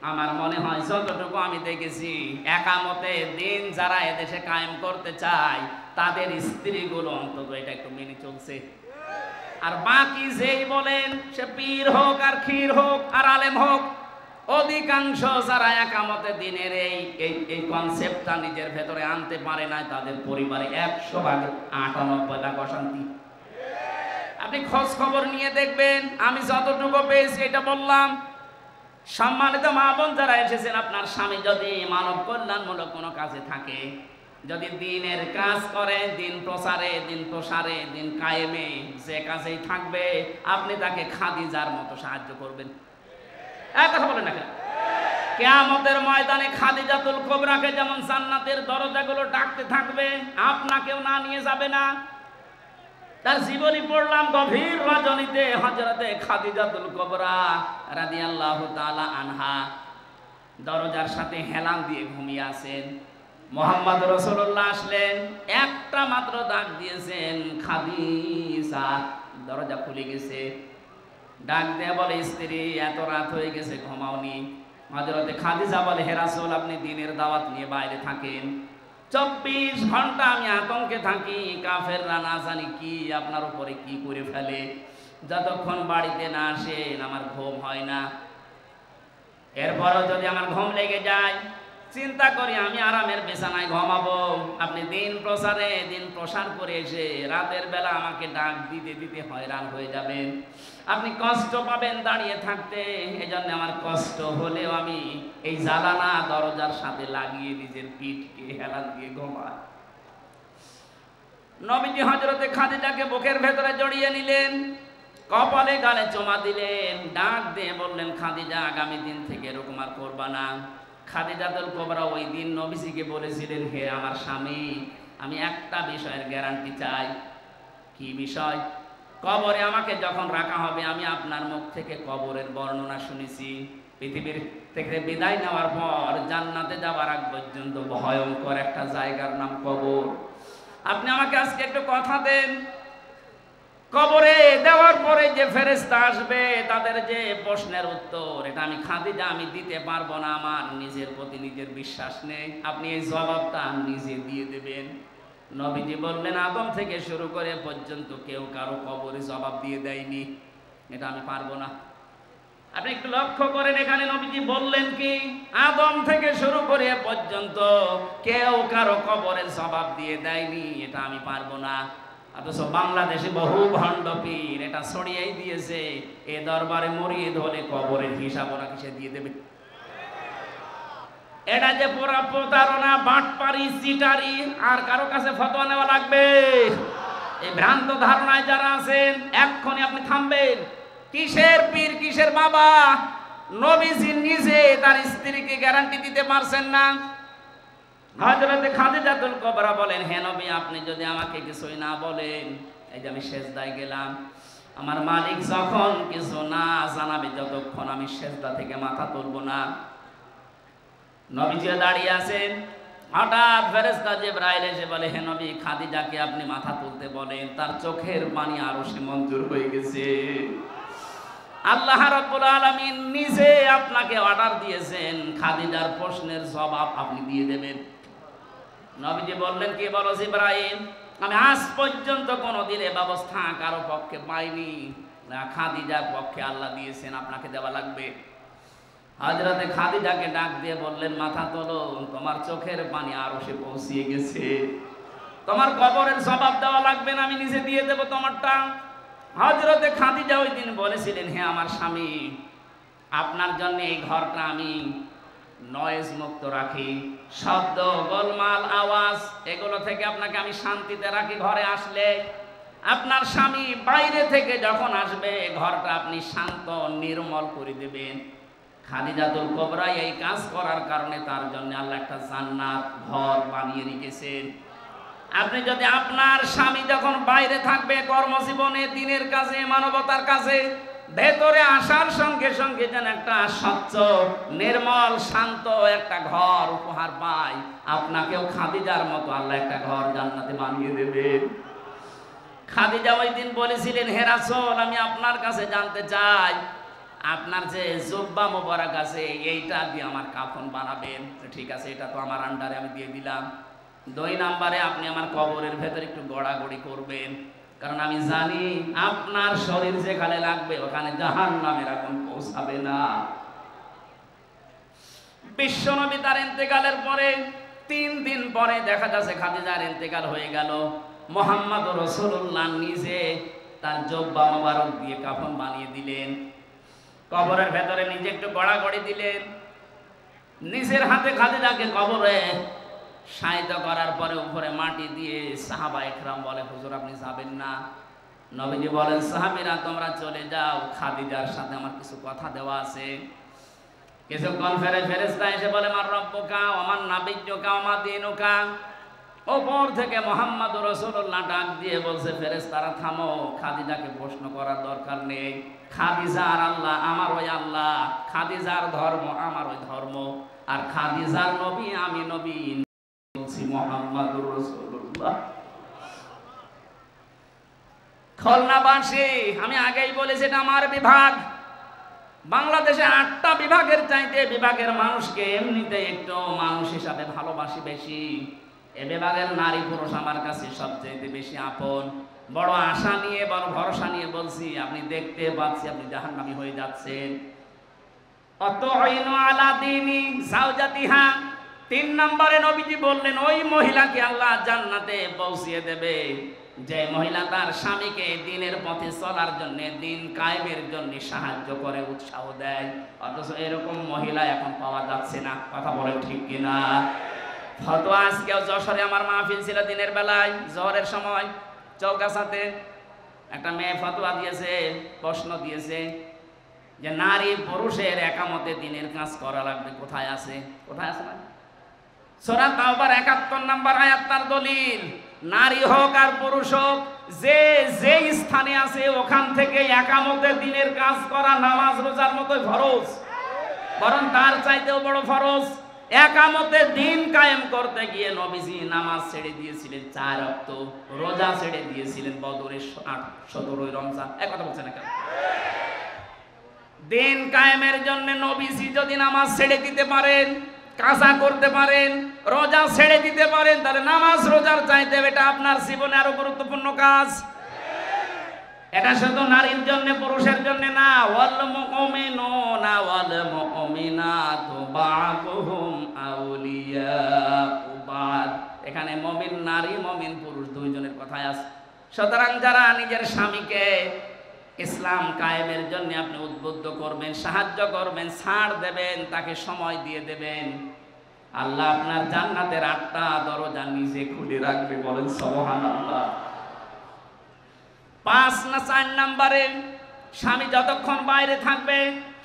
আমার মনে হয় যতটুকু আমি দেখেছি, একামতে দিন যারা এদেশে কায়েম করতে চায় তাদের স্ত্রীগুলো অন্তত এটা একটু মেনে চলছে। আর বাকি যেই বলেন সে পীর হোক আর ক্ষীর হোক আর আলেম হোক, অধিকাংশ যারা একামতে দিনের এই কনসেপ্টটা নিজের ভেতরে আনতে পারে না, তাদের পরিবারে 100 ভাগে 98 ভাগ অশান্তি। আপনি খোঁজ খবর নিয়ে দেখবেন, আমি যতটুকু পেয়েছি এটা বললাম। সম্মানিত মা বোন যারা এসেছেন, আপনার স্বামী যদি মানব কল্যাণমূলক কোনো কাজে থাকে, যদি দিনের কাজ করে, দিন প্রচারে, দিন প্রসারে, দিন কায়েমে, যে কাজেই থাকবে, আপনি তাকে খাদিজার মতো সাহায্য করবেন। এক কথা বলেন না কেন? কিয়ামতের ময়দানে খাদিজাতুল কুবরাকে যেমন জান্নাতের দরজাগুলো ডাকতে থাকবে, আপনাকেও না নিয়ে যাবে না। তার জীবনী পড়লাম গভীর রজনীতে, হযরতে খাদিজাতুল কুবরা রাদিয়াল্লাহু তাআলা আনহা দরজার সাথে হেলান দিয়ে ঘুমিয়ে আছেন। মুহাম্মদ রাসূলুল্লাহ আসলেন, একটা মাত্র ডাক দিয়েছেন, খাদিজা। দরজা খুলে গেছে। ডাক দিয়ে বলে, স্ত্রী এত রাত হয়ে গেছে, ঘুমাওনি? হযরতে খাদিজা বলে, হে রাসূল, আপনি দিনের দাওয়াত নিয়ে বাইরে থাকেন, 24 ঘন্টা আমি আতঙ্কে থাকি, কাফেররা না জানি কি আপনার উপরে কি করে ফেলে। যতক্ষণ বাড়িতে না আসেন আমার ঘুম হয় না। এরপরও যদি আমার ঘুম লেগে যায়, চিন্তা করি আমি আরামের বিছানায় ঘুমাবো। আপনি দিন প্রসারে, দিন প্রসার করে এসে রাতের বেলা আমাকে ডাক দিতে দিতে হয়রান হয়ে যাবেন, আপনি কষ্ট পাবেন দাঁড়িয়ে থাকতে। এজন্য আমার কষ্ট হলেও আমি এই জানালা দরজার সাথে লাগিয়ে নিজের পিঠকে হেলান দিয়ে ঘুমাই। নবীজি হযরতে খাদিজাকে বুকের ভেতরে জড়িয়ে নিলেন, কপালে গালে চুমা দিলেন, ডাক দিয়ে বললেন, খাদিজা, আগামী দিন থেকে এরকম আর করবা না। খাদিজাতুল কুবরা ওই দিন নবীজিকে বলেছিলেন, হে আমার স্বামী, আমি একটা বিষয়ের গ্যারান্টি চাই। কি বিষয়? কবরে আমাকে যখন রাখা হবে, আমি আপনার মুখ থেকে কবরের বর্ণনা শুনেছি। পৃথিবীর থেকে বিদায় নেওয়ার পর জান্নাতে যাওয়ার আগ পর্যন্ত ভয়ঙ্কর একটা জায়গার নাম কবর। আপনি আমাকে আজকে একটু কথা দেন, কবরে দেওয়ার পরে যে ফেরেশতা আসবে, তাদের যে প্রশ্নের উত্তর, এটা আমি খাদিজা আমি দিতে পারবো না, আমার নিজের প্রতি নিজের বিশ্বাস নেই, আপনি এই জবাবটা নিজে দিয়ে দেবেন। নবীজি বললেন, আদম থেকে শুরু করে পর্যন্ত কেউ কারো কবরে জবাব দিয়ে দেয়নি, এটা আমি পারবো না। আপনি একটু লক্ষ্য করেন, এখানে নবীজি বললেন কি, আদম থেকে শুরু করে পর্যন্ত কেউ কারো কবরে জবাব দিয়ে দেয়নি, এটা আমি পারবো না। অথচ বাংলাদেশে বহু ভণ্ড পীর এটা ছড়িয়েই দিয়েছে, এ দরবারে মুরিদ হলে কবরের হিসাব ওরা কিসে দিয়ে দেবে। এটা যে পুরা প্রতারণা, বাটপারি, চিটারি, আর কারো কাছে ফতোয়া নেওয়া লাগবে? এই ভ্রান্ত ধারণায় যারা আছেন, এক্ষুনি আপনি থামবেন। কিসের পীর, কিসের বাবা? নবীজি নিজে তার স্ত্রীকে গ্যারান্টি দিতে পারছেন না। হযরতে খাদিজাতুল কুবরা বলেন, হে নবী, আপনি যদি আমাকে কিছুই না বলেন, এই যে আমি সেজদায় গেলাম, আমার মালিক যখন কিছু না জানাবে, যতক্ষণ আমি সেজদা থেকে মাথা তুলব না। নবীজি দাঁড়িয়ে আছেন, হঠাৎ ফেরেশতা জিবরাইল এসে বলে, হে নবী, খাদিজাকে আপনি মাথা তুলতে বলেন, তার চোখের পানি আরো সে মঞ্জুর হয়ে গেছে। আল্লাহ রাব্বুল আলামিন নিজে আপনাকে অর্ডার দিয়েছেন, খাদিজার প্রশ্নের জবাব আপনি দিয়ে দেবেন। নবীজি বললেন, কি বলো জিবরাইল? আমি আজ পর্যন্ত কোনোদিন এ ব্যবস্থা কারো পক্ষে পাইনি, না খাদিজার পক্ষে আল্লাহ দিয়েছেন, আপনাকে দেওয়া লাগবে। হযরতে খাদিজাকে ডাক দিয়ে বললেন, মাথা তোলো, তোমার চোখের পানি আরো সে পৌঁছিয়ে গেছে, তোমার কবরের জবাব দেওয়া লাগবে না, আমি নিজে দিয়ে দেব তোমারটা। হযরতে খাদিজা ওই দিন বলেছিলেন, হে আমার স্বামী, আপনার জন্য এই ঘরটা আমি নয়েজ মুক্ত রাখি, শব্দ, গোলমাল, আওয়াজ, এগুলো থেকে আপনাকে আমি শান্তিতে রাখি। ঘরে আসলে আপনার স্বামী বাইরে থেকে যখন আসবে, ঘরটা আপনি শান্ত নির্মল করে দেবেন। খাদিজাতুল কুবরা এই কাজ করার কারণে তার জন্য আল্লাহ একটা জান্নাত ঘর বানিয়ে রেখেছেন। আপনি যদি আপনার স্বামী যখন বাইরে থাকবে কর্মজীবনে, দিনের কাজে, মানবতার কাজে, ভেতরে আসার সঙ্গে সঙ্গে যেন একটা স্বচ্ছ, নির্মল, শান্ত একটা ঘর উপহার পায়, আপনাকেও খাদিজার মতো আল্লাহ একটা ঘর জান্নাতে বানিয়ে দেবেন। খাদিজা ওই দিন বলেছিলেন, হে রাসূল, আমি আপনার কাছে জানতে চাই, আপনার যে জুব্বা মোবারক আছে, এইটা দিয়ে আমার কাফন বানাবেন। ঠিক আছে, এটা তো আমার আন্ডারে, আমি দিয়ে দিলাম। 2 নম্বরে আপনি আমার কবরের ভেতর একটু গড়াগড়ি করবেন, কারণ আমি জানি আপনার শরীর যেখানে লাগবে ওখানে জাহান্নামের আগুন পৌঁছাবে না। বিশ্বনবী তার ইন্তেকালের পরে 3 দিন পরে দেখা যাচ্ছে খাদিজার ইন্তেকাল হয়ে গেল। মুহাম্মদ রাসূলুল্লাহ নিজে তার জব্বা মোবারক দিয়ে কাফন বানিয়ে দিলেন, কবরের ভেতরে নিজে একটু গড়াগড়ি দিলেন, নিজের হাতে খাদিজাকে কবরে শায়িত করার পরে উপরে মাটি দিয়ে সাহাবা ইকরাম বলে, হুজুর আপনি যাবেন না? নবীজি বলেন, সাহাবীরা তোমরা চলে যাও, খাদিজার সাথে আমার কিছু কথা দেওয়া আছে। কিছুক্ষণ ফেরেশতা এসে বলে, মার রব্বুকা ওয়া মান নাবিয়্যুকা ওয়া মা দীনুকা। ওপর থেকে মুহাম্মদ রাসূলুল্লাহ ডাক দিয়ে বলছে, ফেরেশতারা থামো, খাদিজাকে প্রশ্ন করার দরকার নেই। খাদিজার আল্লাহ আমার ওই আল্লাহ, খাদিজার ধর্ম আমার ওই ধর্ম, আর খাদিজার নবী আমি নবী বলছি মুহাম্মদুর রাসূলুল্লাহ। খুলনাবাসী, আমি আগেই বলেছি এটা আমার বিভাগ। বাংলাদেশে 8টা বিভাগের চাইতে বিভাগের মানুষকে এমনিতে একটু মানুষ হিসাবে ভালোবাসি বেশি। এ বিভাগের নারী পুরুষ আমার কাছে সবচেয়ে বেশি আপন। বড় আশা নিয়ে বড় ভরসা নিয়ে বলছি, আপনি দেখতে পাচ্ছি আপনি জাহান্নামী হয়ে যাচ্ছেন। অতঈনু আলা দীনি যাওজাতিহা। 3 নম্বরে নবীজি বললেন, ওই মহিলাকে আল্লাহ জান্নাতে পৌঁছিয়ে দেবে যে মহিলা তার স্বামীকে দ্বীনের পথে চলার জন্য, দ্বীন কায়েমের জন্য সাহায্য করে, উৎসাহ দেয়। অথচ এরকম মহিলা এখন পাওয়া যাচ্ছে না। কথা বলে ঠিক কিনা? ফতোয়া আজকেও যশোরে আমার মাহফিল ছিল দিনের বেলায়, জোহরের সময় চৌগাছাতে একটা মেয়ে ফতোয়া দিয়েছে, প্রশ্ন দিয়েছে যে নারী পুরুষের একামতে দ্বীনের কাজ করা লাগবে। কোথায় আছে? কোথায় আছে? সূরা তাওবার 71 নম্বর আয়াত তার দলিল। নারী হোক আর পুরুষ হোক, যে যে স্থানে আছে ওখান থেকে একামতে দ্বীনের কাজ করা নামাজ রোজার মতোই ফরজ, বরং তার চাইতেও বড় ফরজ। একামতে দ্বীন কায়েম করতে গিয়ে নবীজি নামাজ ছেড়ে দিয়েছিলেন 4 ওয়াক্ত, রোজা ছেড়ে দিয়েছিলেন বদরের 17 রমজান। এক কথা বলছেন না কেন? দ্বীন কায়েমের জন্য নবীজি যদি নামাজ ছেড়ে দিতে পারেন, কাজা করতে পারেন, রোজা ছেড়ে দিতে পারেন, তাহলে নামাজ রোজার চাইতে এটা আপনার জীবনে আরো গুরুত্বপূর্ণ কাজ। এটা শুধু নারীর জন্য পুরুষের জন্য না। ওয়াল মুমিনুনা ওয়াল মুমিনাতু বা'দুহুম আউলিয়াউ বা'দ। এখানে মুমিন নারী মুমিন পুরুষ দুইজনের কথাই আছে। সুতরাং যারা নিজের স্বামীকে ইসলাম কায়েমের জন্য আপনি উদ্বুদ্ধ করবেন, সাহায্য করবেন, ছাড় দেবেন, তাকে সময় দিয়ে দেবেন, আল্লাহ আপনার জান্নাতের 8টা দরজা নিজে খুলে রাখবে। বলেন সুবহানাল্লাহ। 5 না 4 নম্বরে, স্বামী যতক্ষণ বাইরে থাকবে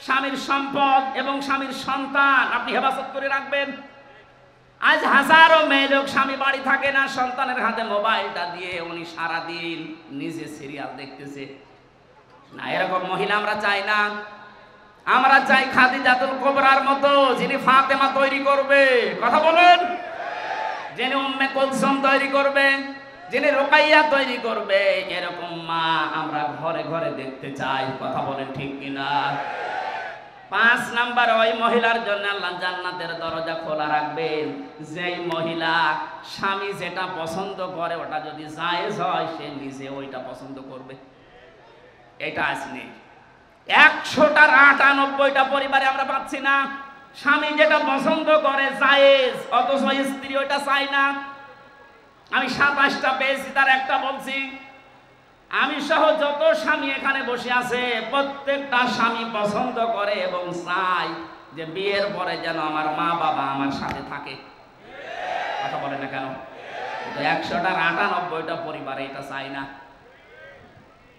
স্বামীর সম্পদ এবং স্বামীর সন্তান আপনি হেফাজত করে রাখবেন। আজ হাজারো মেয়ে লোক স্বামী বাড়ি থাকে না, সন্তানের হাতে মোবাইলটা দিয়ে উনি সারাদিন নিজে সিরিয়াল দেখতেছে। না, এরকম মহিলা আমরা চাই না। আমরা চাই খাদিজাতুল কুবরার মতো, যিনি ফাতেমা তৈরি করবে। কথা বলেন। যিনি উম্মে কুলসুম তৈরি করবে, যিনি রুকাইয়া তৈরি করবে, এরকম মা আমরা ঘরে ঘরে দেখতে চাই। কথা বলেন ঠিক কিনা? 5 নাম্বার, ওই মহিলার জন্য আল্লাহ জান্নাতের দরজা খোলা রাখবেন যেই মহিলা স্বামী যেটা পছন্দ করে ওটা যদি জায়েজ হয় সে নিজে ওইটা পছন্দ করবে। এটা আসলে 100টার 98টা পরিবারে আমরা পাচ্ছি না। স্বামী যেটা পছন্দ করে জায়েজ, অথচ স্ত্রী ওইটা চায় না। আমি 27টা পেয়েছি, তার একটা বলছি। আমি সহ যত স্বামী এখানে বসে আছে প্রত্যেকটা স্বামী পছন্দ করে এবং চায় যে বিয়ের পরে যেন আমার মা বাবা আমার সাথে থাকে। কথা বলে না কেন? 100টার 98টা পরিবারে এটা চায় না।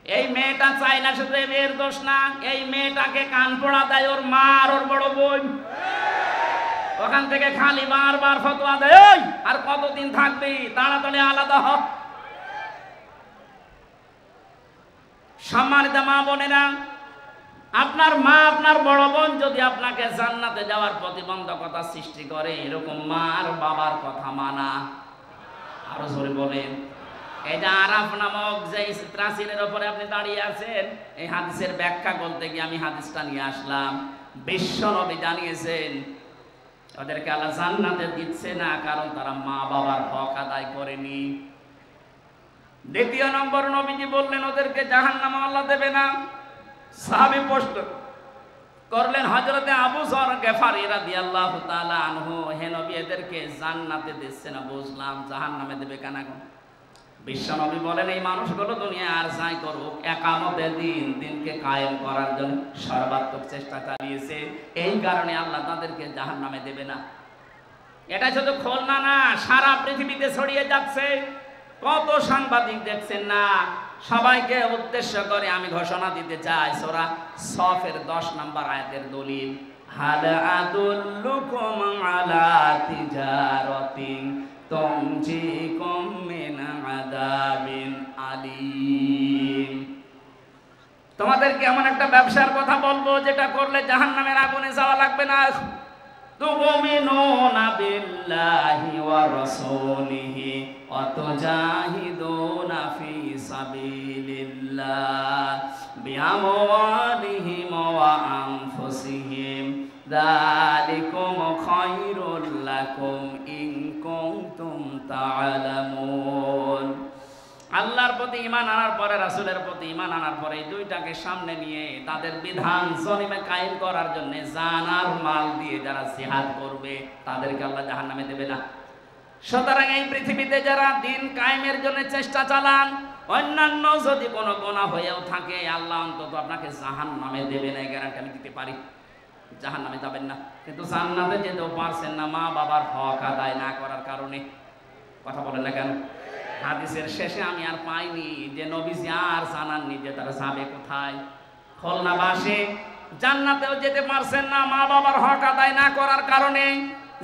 এই মেয়েটা চায় না, শুধু এই মেয়ের দোষ না, এই মেয়েটাকে কান পড়া দেয় ওর মা আর ওর বড় বোন। ওখান থেকে খালি বারবার ফতোয়া দেয়, আর কতদিন থাকবি, তাড়াতাড়ি আলাদা হ। সম্মানিত মা বোনেরা, আপনার মা আপনার বড় বোন যদি আপনাকে জান্নাতে যাওয়ার প্রতিবন্ধকতা সৃষ্টি করে, এরকম মা আর বাবার কথা মানা। আরো জোরে বলেন। এই যে আরাফ নামক যে প্রাচীরের উপরে আপনি দাঁড়িয়ে আছেন, এই হাদিসের ব্যাখ্যা বলতে গিয়ে আমি হাদিসটা নিয়ে আসলাম। বিশ্ব নবী জানিয়েছেন ওদেরকে আল্লাহ জান্নাতে দিচ্ছে না, কারণ তারা মা বাবার হক আদায় করেনি। দ্বিতীয় নম্বর, নবীজি বললেন ওদেরকে জাহান্নামে আল্লাহ দেবে না। সাহাবী প্রশ্ন করলেন হযরতে আবু যর গিফারী রাদিয়াল্লাহু তাআলা আনহু, হে নবী এদেরকে জান্নাতে দিচ্ছে না বুঝলাম, জাহান্নামে দেবে কেন? বিশ্বনবী বলেন এই মানুষগুলো দুনিয়া আর যাই করুক, একামতের দিনকে কায়েম করার জন্য সর্বাত্মক চেষ্টা চালিয়েছে, এই কারণে আল্লাহ তাদেরকে জাহান্নামে দেবে না। এটা শুধু খুলনা না, সারা পৃথিবীতে ছড়িয়ে যাচ্ছে। কত সাংবাদিক দেখছেন না, সবাইকে উদ্দেশ্য করে আমি ঘোষণা দিতে চাই, সূরা সফের 10 নম্বর আয়াতের দলিল, হাল আদুল্লুকুম আলা তিজারাতিন তুনজিকুম মিন আযাবিন আলীম। তোমাদেরকে এমন একটা ব্যবসার কথা বলবো যেটা করলে জাহান্নামের আগুনে যাওয়া লাগবে না। তুমিনুনা বিল্লাহি ওয়া রাসূলিহি ওয়া তুজাহিদুনা ফি সাবিলিল্লাহ বিআমওয়ালিহিম ওয়া আনফুসিহিম যালিকুম খায়রুল লাকুম ইন কুনতুম তা'লামুন। আল্লাহর প্রতি ঈমান আনার পরে, রাসূলের প্রতি ঈমান আনার পরে এই দুইটাকে সামনে নিয়ে তাদের বিধান জমিনে কায়েম করার জন্য জান আর মাল দিয়ে যারা জিহাদ করবে তাদেরকে আল্লাহ জাহান্নামে দেবে না। সুতরাং এই পৃথিবীতে যারা দিন কায়েমের জন্য চেষ্টা চালান, অন্যান্য যদি কোনো গুনাহ হয়েও থাকে, আল্লাহ অন্তত আপনাকে জাহান্নামে দেবে না, গ্যারান্টি আমি দিতে পারি। জাহান্নামে যাবেন না, কিন্তু জান্নাতে যেতেও পারছেন না মা বাবার হক আদায় না করার কারণে। কথা বলেন না কেন? হাদিসের শেষে আমি আর পাইনি যে নবীজি আর জানাননি যে তারা যাবে কোথায়। খুলনাবাসী জান্নাতেও যেতে পারছেন না মা বাবার হক আদায় না করার কারণে,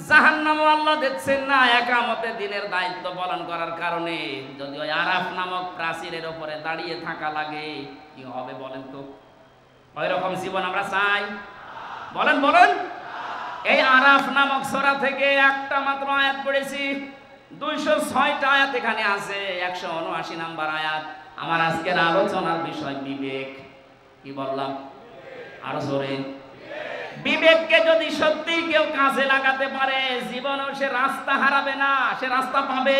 জাহান্নামও আল্লাহ দেখছেন না একামতের দিনের দায়িত্ব পালন করার কারণে। যদি ওই আরাফ নামক প্রাচীরের উপরে দাঁড়িয়ে থাকা লাগে, কি হবে বলেন তো? ওই রকম জীবন আমরা চাই? বলেন বলেন। এই আরাফ নামক সূরা থেকে একটা মাত্র আয়াত পড়েছি, 206টা আয়াত এখানে আছে, 179 নাম্বার আয়াত। আমার আজকের আলোচনার বিষয় বিবেক। কি বললাম? আরো জোরে। বিবেককে যদি সত্যি কেউ কাজে লাগাতে পারে, জীবনেও সে রাস্তা হারাবে না, সে রাস্তা পাবে।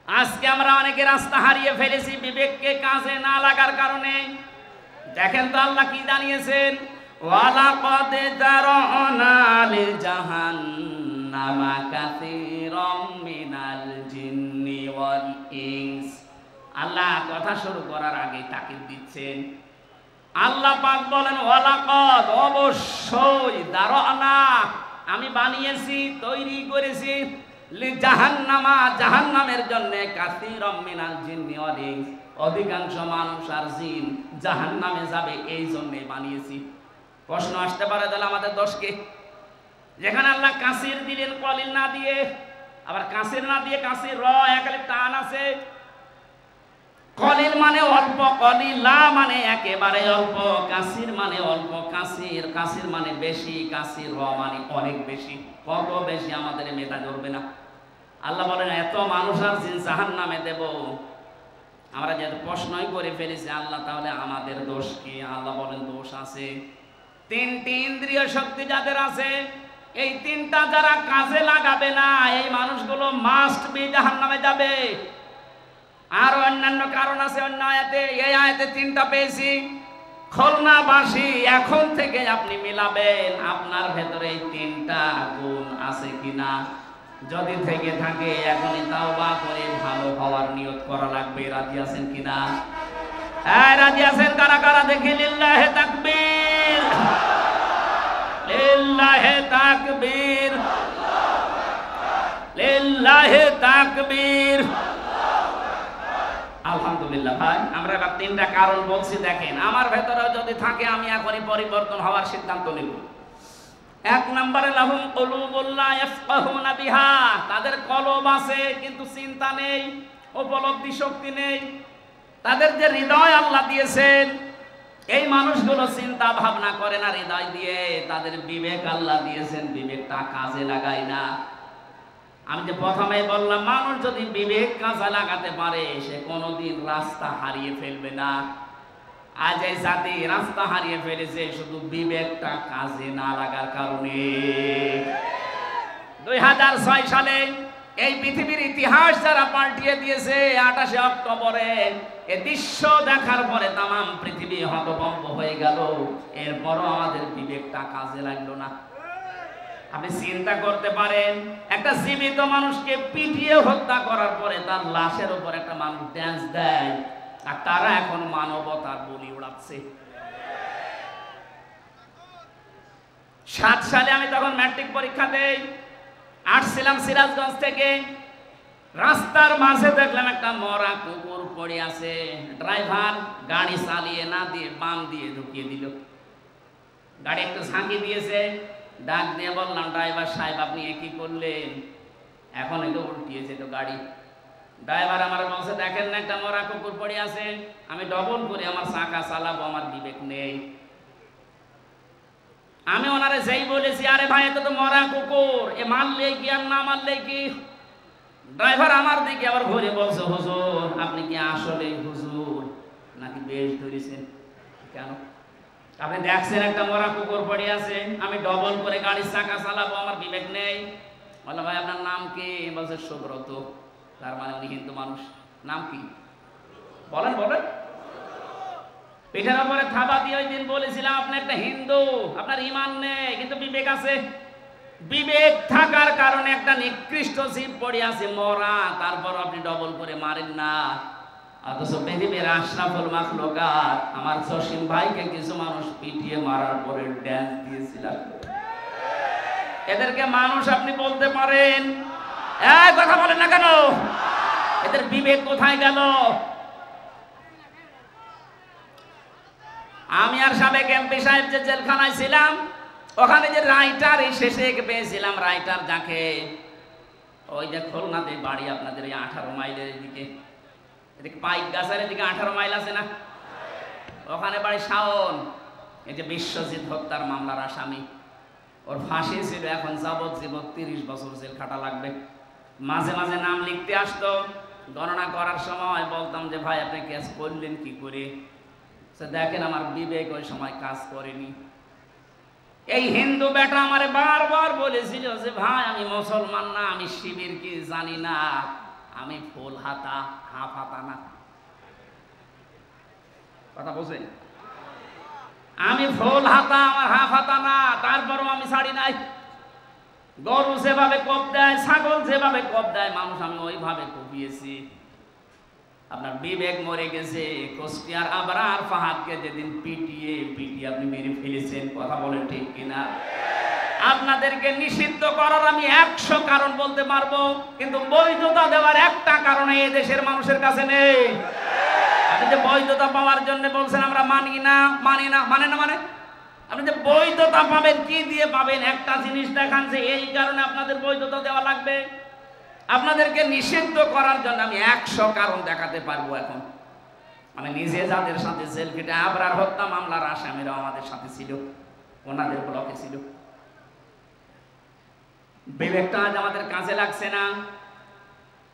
আজকে আমরা অনেকে রাস্তা হারিয়ে ফেলেছি বিবেককে কাজে না লাগার কারণে। দেখেন তো আল্লাহ কি জানিয়েছেন, ওয়ালাকাদ যারানা লিজাহান্নামা কাসীরাম মিনাল জিন্নি ওয়াল ইনস। আল্লাহ কথা শুরু করার আগে তাকিদ দিচ্ছেন। আল্লাহ পাক বলেন ওয়ালাকাদ, অবশ্যই, যারানা, আমি বানিয়েছি, তৈরি করেছি, লিজাহান্নামা, জাহান্নামের জন্য, কাসীরাম মিনাল জিন্নি ওয়াল ইনস, অধিকাংশ মানুষ আর জিন জাহান্নামে যাবে, এই জন্য বানিয়েছি। প্রশ্ন আসতে পারে তাহলে আমাদের দোষ কি? যেখানে আল্লাহ কাসির দিলেন কলিল না দিয়ে, আবার কাসির না দিয়ে কাসির র একালে টান আছে। কলিল মানে অল্প, কলিলা মানে একেবারে অল্প, কাসির মানে অল্প, কাসির কাসির মানে বেশি, কাসির র মানে অনেক বেশি। কত বেশি আমাদের মেধা ধরবে না। আল্লাহ বলেন এত মানুষ আর জিন জাহান্নামে দেব। আমরা যেহেতু প্রশ্নই করে ফেলেছি আল্লাহ, তাহলে আমাদের দোষ কি? আল্লাহ বলেন দোষ আছে। 3টি ইন্দ্রিয় শক্তি যাদের আছে, এই 3টা যারা কাজে লাগাবে না, এই মানুষগুলো মাস্ট বি জাহান্নামে যাবে। আর অন্যান্য কারণ আছে অন্য আয়াতে, এই আয়াতে 3টা পেয়েছি। খুলনাবাসী এখন থেকে আপনি মিলাবেন আপনার ভেতরে এই 3টা গুণ আছে কিনা। যদি থেকে থাকে এখনই তাওবা করে ভালো হওয়ার নিয়ত করা লাগবে। রাজি আছেন কিনা? হ্যাঁ রাজি আছেন কারা কারা? দেখি লিল্লাহে তাকবীর, লিল্লাহে তাকবীর, লিল্লাহে তাকবীর। আলহামদুলিল্লাহ। ভাই আমরা এবার 3টা কারণ বলছি, দেখেন আমার ভেতরে যদি থাকে আমি এখনই পরিবর্তন হওয়ার সিদ্ধান্ত নেব। 1 নম্বরে লাহুম কুলুবুল লা ইয়াফকাহুনা বিহা, তাদের কলব আছে কিন্তু চিন্তা নেই, উপলব্ধি শক্তি নেই। তাদের যে হৃদয় আল্লাহ দিয়েছেন, এই মানুষগুলো চিন্তা ভাবনা করে না হৃদয় দিয়ে। তাদের বিবেক আল্লাহ দিয়েছেন, বিবেকটা কাজে লাগায় না। আমি যে প্রথমেই বললাম, মানুষ যদি বিবেক কাজে লাগাতে পারে সে কোনোদিন রাস্তা হারিয়ে ফেলবে না। আজ এই জাতি রাস্তা হারিয়ে ফেলেছে শুধু বিবেকটা কাজে না লাগার কারণে। 2006 সালে এই পৃথিবীর ইতিহাস যারা পাল্টিয়ে দিয়েছে, 28শে অক্টোবরে এই দৃশ্য দেখার পরে তামাম পৃথিবী হতভম্ব হয়ে গেল। এরপরও আমাদের বিবেকটা কাজে লাগলো না। আপনি চিন্তা করতে পারেন, একটা জীবিত মানুষকে পিটিয়ে হত্যা করার পরে তার লাশের উপর একটা মানুষ ড্যান্স দেয়, আর তারা এখন মানবতার বলি উড়াচ্ছে। 7 সালে আমি তখন ম্যাট্রিক পরীক্ষা দেই, আসছিলাম সিরাজগঞ্জ থেকে। রাস্তার মাঝে দেখলাম একটা মরা কুকুর পড়ে আছে। ড্রাইভার গাড়ি চালিয়ে না দিয়ে বাম দিয়ে ঢুকিয়ে দিল। গাড়ি একটু ঝাঁকি দিয়েছে, ডাক দিয়ে বললাম, ড্রাইভার সাহেব আপনি কি করলেন? এখন এলো উল্টিয়েছে তো গাড়ি। ড্রাইভার আমার বলছে, দেখেন না একটা মরা কুকুর পড়ে আছে, আমি ডবল করে আমার চাকা চালাবো, আমার বিবেক নেই। আমি ওনারে যেই বলেছি, আরে ভাই এটা তো মরা কুকুর, এ মারলে কি আর না মারলে কি? ড্রাইভার আমার দিকে আবার ঘুরে বলছে, হুজুর আপনি কি আসলে হুজুর নাকি বেশ ধরেছেন? কেন? আপনি দেখছেন একটা মরা কুকুর পড়ে আছে, আমি ডবল করে গাড়ির চাকা চালাবো, আমার বিবেক নেই? বললাম, ভাই আপনার নাম কি? বলছে সুব্রত। তার মানে উনি হিন্দু মানুষ। নাম কি বলেন? বলেন। পিঠের উপরে থাবা দিয়ে ওই দিন বলেছিলাম, আপনি একটা হিন্দু, আপনার ঈমান নেই কিন্তু বিবেক আছে। বিবেক থাকার কারণে একটা নিকৃষ্ট জীব পড়ে আছে মরা, তারপর আপনি ডবল করে মারেন না। অথচ পৃথিবীর আশরাফুল মাখলুকাত আমার জসিম ভাইকে কিছু মানুষ পিটিয়ে মারার পরে ড্যান্স দিয়েছিলেন। এদেরকে মানুষ আপনি বলতে পারেন? কথা বলেন না কেন? এদের বিবেক কোথায় গেল? আমি আর সাবেক এমপি সাহেব যে জেলখানায় ছিলাম, ওখানে যে রাইটার শেষে পেয়েছিলাম, রাইটার যাকে, ওই যে খুলনাতে বাড়ি আপনাদের এই 18 মাইলের দিকে, এদিকে পাইক গাছের এদিকে 18 মাইল আছে না, ওখানে বাড়ি শাওন। এই যে বিশ্বজিৎ হত্যার মামলার আসামি, ওর ফাঁসি ছিল, এখন যাবজ্জীবন 30 বছর জেল খাটা লাগবে। মাঝে মাঝে নাম লিখতে আসতো, গণনা করার সময় বলতাম যে ভাই আপনি কেস করলেন কি করে? দেখেন আমার বিবেক ওই সময় কাজ করেনি। এই হিন্দু বেটা আমারে বারবার বলেছিল যে ভাই আমি মুসলমান না, আমি শিবির কি জানি না, আমি ফুল হাতা হাফ হাতা না। কথা বলছেন? আমি ফুল হাতা, আমার হাফ হাতা না, তারপরও আমি ছাড়ি নাই। গরু যেভাবে কোপ দেয়, ছাগল যেভাবে কোপ দেয় মানুষ, আমি ওইভাবে কোপিয়েছি। আপনার বিবেক মরে গেছে। কুষ্টিয়ার আবরার ফাহাদকে যেদিন পিটিয়ে আপনি মেরে ফেলেছেন, কথা বলেন ঠিক কিনা? আপনাদেরকে নিষিদ্ধ করার আমি 100 কারণ বলতে পারবো, কিন্তু বৈধতা দেওয়ার একটা কারণ এই দেশের মানুষের কাছে নেই। আপনি যে বৈধতা পাওয়ার জন্য বলছেন আমরা মানি না, মানে আপনি যে বৈধতা পাবেন কি দিয়ে পাবেন? একটা জিনিস দেখান যে এই কারণে আপনাদের বৈধতা দেওয়া লাগবে। আপনাদেরকে নিষিদ্ধ করার জন্য আমি 100 কারণ দেখাতে পারবো। এখন আমি নিজে যাদের সাথে জেল কেটে আবরার হত্যা মামলার আসামিরাও আমাদের সাথে ছিল, ওনাদের ব্লকে ছিল। বিবেকটা আজ আমাদের কাজে লাগছে না।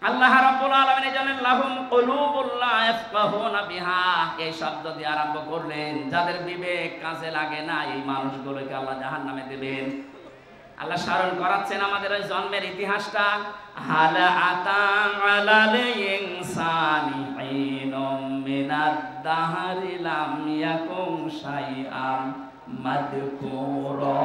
আল্লাহ রাব্বুল আলামিন জানেন লাহুম কুলুবুল লা ইয়াফকাহুনা বিহা, এই শব্দ দিয়ে আরম্ভ করলেন। যাদের বিবেক কাজে লাগে না এই মানুষগুলোকে আল্লাহ জাহান্নামে দেবেন। আল্লাহ স্মরণ করাচ্ছেন আমাদের ওই জন্মের ইতিহাসটা। হাল আতা আলাল ইনসানি হিনুম মিনাদ দাহরি লাম ইয়াকুম শাইআম মাযকুরা।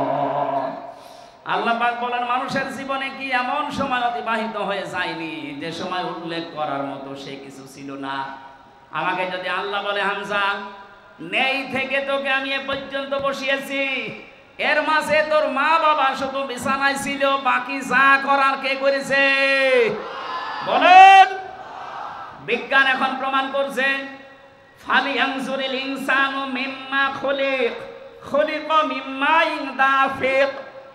আল্লাহ পাক বলেন মানুষের জীবনে কি এমন সময় অতিবাহিত হয়ে যায়নি যে সময় উল্লেখ করার মতো সে কিছু ছিল না? আমাকে যদি আল্লাহ বলে হামজা নেই থেকে তোকে আমি এ পর্যন্ত বসিয়েছি, এর মাঝে তোর মা বাবা শুধু বিছানায় ছিল, বাকি যা করার কে করেছে? বলেন। বিজ্ঞান এখন প্রমাণ করছে ফালিয়ানজুরিল ইনসানু মিম্মা খুলিক, খুলিকা মিম্মা দাফিক